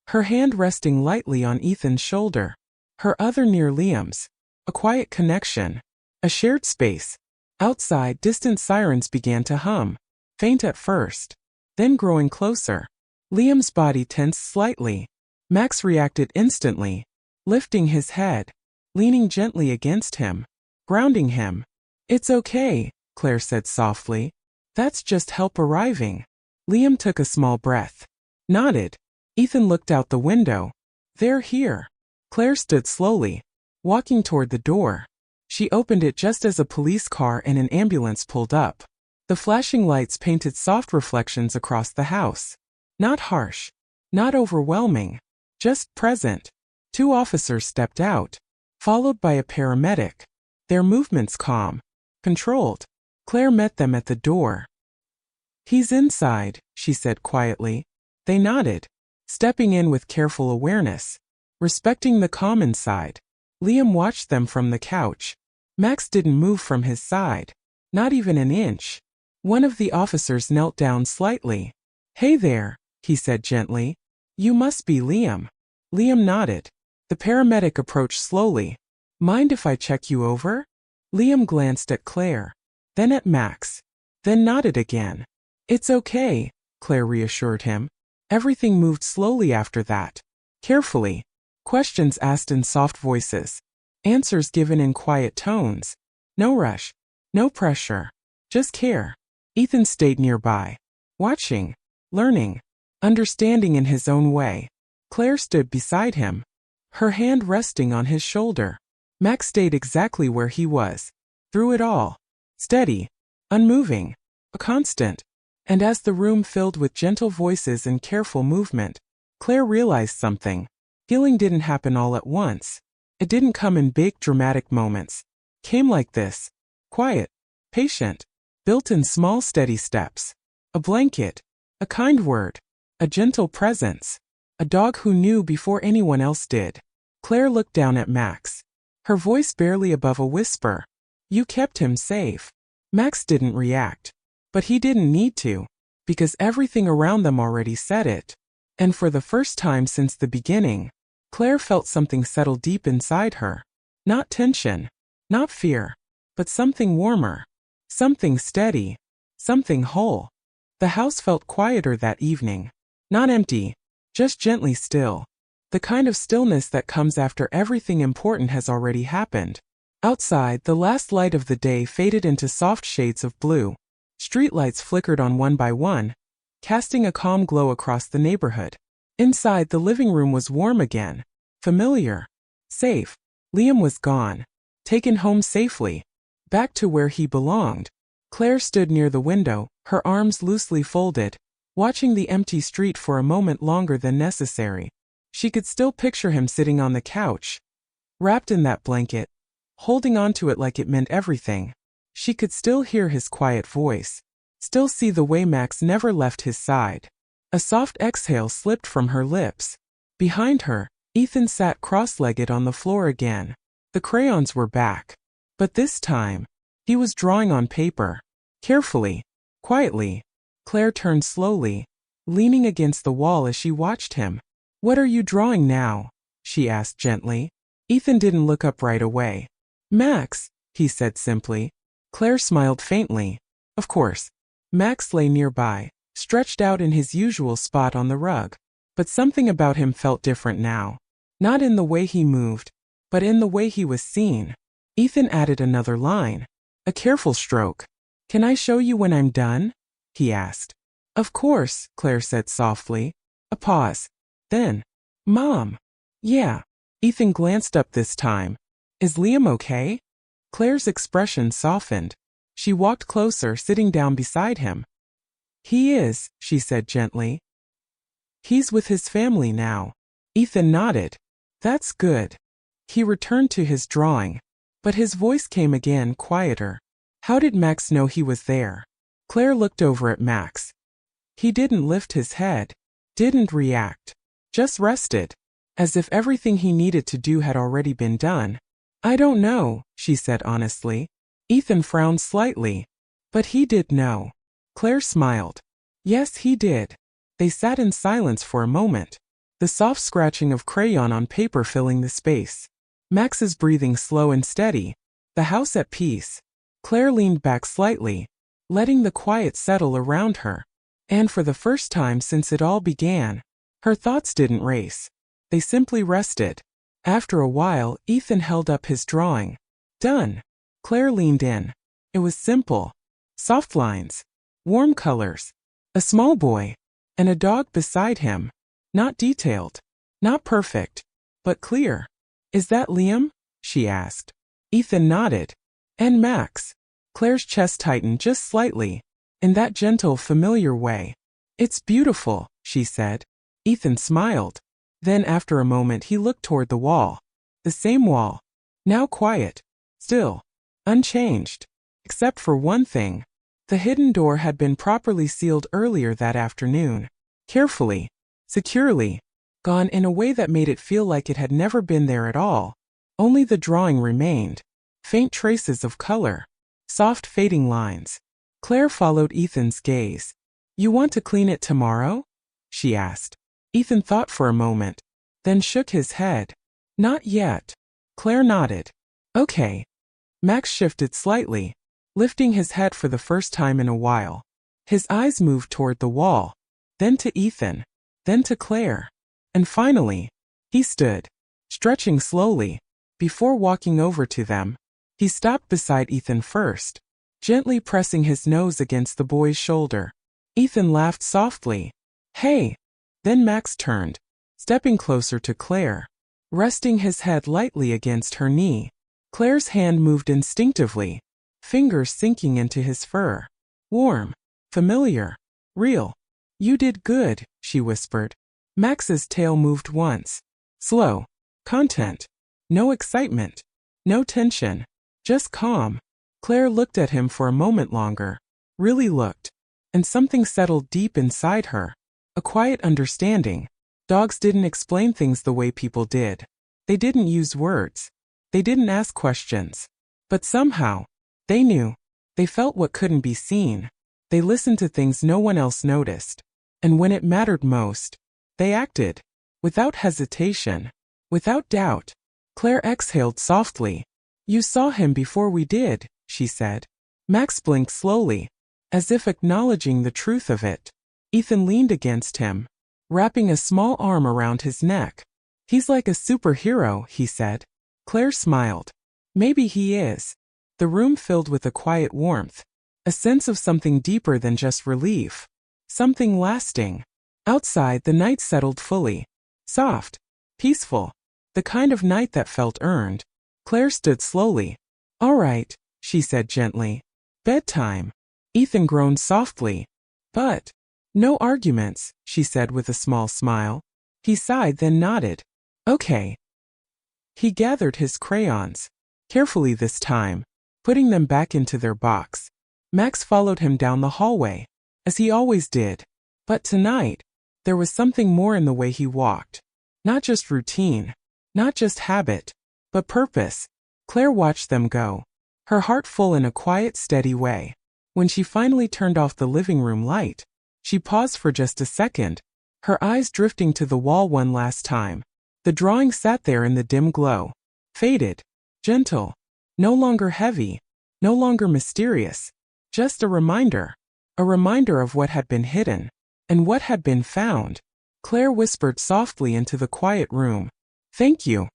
Her hand resting lightly on Ethan's shoulder. Her other near Liam's. A quiet connection. A shared space. Outside, distant sirens began to hum. Faint at first, then growing closer. Liam's body tensed slightly. Max reacted instantly, lifting his head, leaning gently against him, grounding him. It's okay, Claire said softly. That's just help arriving. Liam took a small breath, nodded. Ethan looked out the window. They're here. Claire stood slowly, walking toward the door. She opened it just as a police car and an ambulance pulled up. The flashing lights painted soft reflections across the house. Not harsh, not overwhelming, just present. 2 officers stepped out, followed by a paramedic, their movements calm, controlled. Claire met them at the door. He's inside, she said quietly. They nodded, stepping in with careful awareness, respecting the calm inside. Liam watched them from the couch. Max didn't move from his side, not even an inch. One of the officers knelt down slightly. Hey there, he said gently. You must be Liam. Liam nodded. The paramedic approached slowly. Mind if I check you over? Liam glanced at Claire, then at Max, then nodded again. It's okay, Claire reassured him. Everything moved slowly after that. Carefully. Questions asked in soft voices. Answers given in quiet tones. No rush. No pressure. Just care. Ethan stayed nearby, watching, learning, understanding in his own way. Claire stood beside him, her hand resting on his shoulder. Max stayed exactly where he was, through it all. Steady, unmoving, a constant. And as the room filled with gentle voices and careful movement, Claire realized something. Healing didn't happen all at once. It didn't come in big, dramatic moments. It came like this. Quiet, patient, built in small, steady steps. A blanket, a kind word, a gentle presence, a dog who knew before anyone else did. Claire looked down at Max, her voice barely above a whisper. You kept him safe. Max didn't react. But he didn't need to, because everything around them already said it. And for the first time since the beginning, Claire felt something settle deep inside her. Not tension, not fear, but something warmer, something steady, something whole. The house felt quieter that evening. Not empty, just gently still. The kind of stillness that comes after everything important has already happened. Outside, the last light of the day faded into soft shades of blue. Streetlights flickered on one by one, casting a calm glow across the neighborhood. Inside, the living room was warm again, familiar, safe. Liam was gone, taken home safely, back to where he belonged. Claire stood near the window, her arms loosely folded, watching the empty street for a moment longer than necessary. She could still picture him sitting on the couch, wrapped in that blanket, holding onto it like it meant everything. She could still hear his quiet voice, still see the way Max never left his side. A soft exhale slipped from her lips. Behind her, Ethan sat cross-legged on the floor again. The crayons were back. But this time, he was drawing on paper. Carefully, quietly. Claire turned slowly, leaning against the wall as she watched him. What are you drawing now? She asked gently. Ethan didn't look up right away. Max, he said simply. Claire smiled faintly. Of course. Max lay nearby, stretched out in his usual spot on the rug. But something about him felt different now. Not in the way he moved, but in the way he was seen. Ethan added another line. A careful stroke. Can I show you when I'm done? He asked. Of course, Claire said softly. A pause. Then, Mom. Yeah. Ethan glanced up this time. Is Liam okay? Claire's expression softened. She walked closer, sitting down beside him. He is, she said gently. He's with his family now. Ethan nodded. That's good. He returned to his drawing. But his voice came again, quieter. How did Max know he was there? Claire looked over at Max. He didn't lift his head. Didn't react. Just rested. As if everything he needed to do had already been done. I don't know, she said honestly. Ethan frowned slightly. But he did know. Claire smiled. Yes, he did. They sat in silence for a moment. The soft scratching of crayon on paper filling the space. Max's breathing slow and steady. The house at peace. Claire leaned back slightly, letting the quiet settle around her. And for the first time since it all began, her thoughts didn't race. They simply rested. After a while, Ethan held up his drawing. Done. Claire leaned in. It was simple. Soft lines. Warm colors. A small boy. And a dog beside him. Not detailed. Not perfect. But clear. Is that Liam? She asked. Ethan nodded. And Max. Claire's chest tightened just slightly. In that gentle, familiar way. It's beautiful, she said. Ethan smiled. Then after a moment he looked toward the wall. The same wall. Now quiet. Still. Unchanged. Except for one thing. The hidden door had been properly sealed earlier that afternoon. Carefully, securely, gone in a way that made it feel like it had never been there at all. Only the drawing remained. Faint traces of color. Soft fading lines. Claire followed Ethan's gaze. "You want to clean it tomorrow?" she asked. Ethan thought for a moment, then shook his head. "Not yet." Claire nodded. "Okay." Max shifted slightly, lifting his head for the first time in a while. His eyes moved toward the wall, then to Ethan, then to Claire. And finally, he stood, stretching slowly. Before walking over to them, he stopped beside Ethan first, gently pressing his nose against the boy's shoulder. Ethan laughed softly. "Hey!" Then Max turned, stepping closer to Claire, resting his head lightly against her knee. Claire's hand moved instinctively, fingers sinking into his fur. Warm, familiar, real. "You did good," she whispered. Max's tail moved once. Slow. Content. No excitement. No tension. Just calm. Claire looked at him for a moment longer. Really looked. And something settled deep inside her. A quiet understanding. Dogs didn't explain things the way people did. They didn't use words. They didn't ask questions. But somehow, they knew. They felt what couldn't be seen. They listened to things no one else noticed. And when it mattered most, they acted. Without hesitation. Without doubt. Claire exhaled softly. "You saw him before we did," she said. Max blinked slowly, as if acknowledging the truth of it. Ethan leaned against him, wrapping a small arm around his neck. "He's like a superhero," he said. Claire smiled. "Maybe he is." The room filled with a quiet warmth, a sense of something deeper than just relief. Something lasting. Outside, the night settled fully. Soft. Peaceful. The kind of night that felt earned. Claire stood slowly. "All right," she said gently. "Bedtime." Ethan groaned softly. "But..." "No arguments," she said with a small smile. He sighed then nodded. "Okay." He gathered his crayons. Carefully this time, putting them back into their box. Max followed him down the hallway, as he always did. But tonight, there was something more in the way he walked. Not just routine. Not just habit, but purpose. Claire watched them go, her heart full in a quiet, steady way. When she finally turned off the living room light, she paused for just a second, her eyes drifting to the wall one last time. The drawing sat there in the dim glow. Faded, gentle, no longer heavy, no longer mysterious. Just a reminder. A reminder of what had been hidden, and what had been found. Claire whispered softly into the quiet room. "Thank you."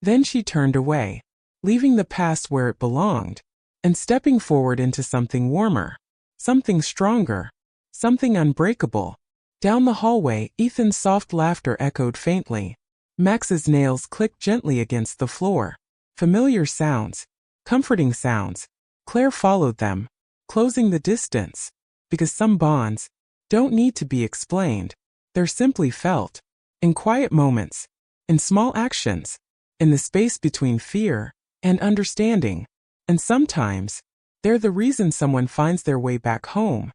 Then she turned away, leaving the past where it belonged, and stepping forward into something warmer, something stronger, something unbreakable. Down the hallway, Ethan's soft laughter echoed faintly. Max's nails clicked gently against the floor. Familiar sounds, comforting sounds. Claire followed them, closing the distance, because some bonds don't need to be explained. They're simply felt, in quiet moments, in small actions, in the space between fear and understanding. And sometimes, they're the reason someone finds their way back home.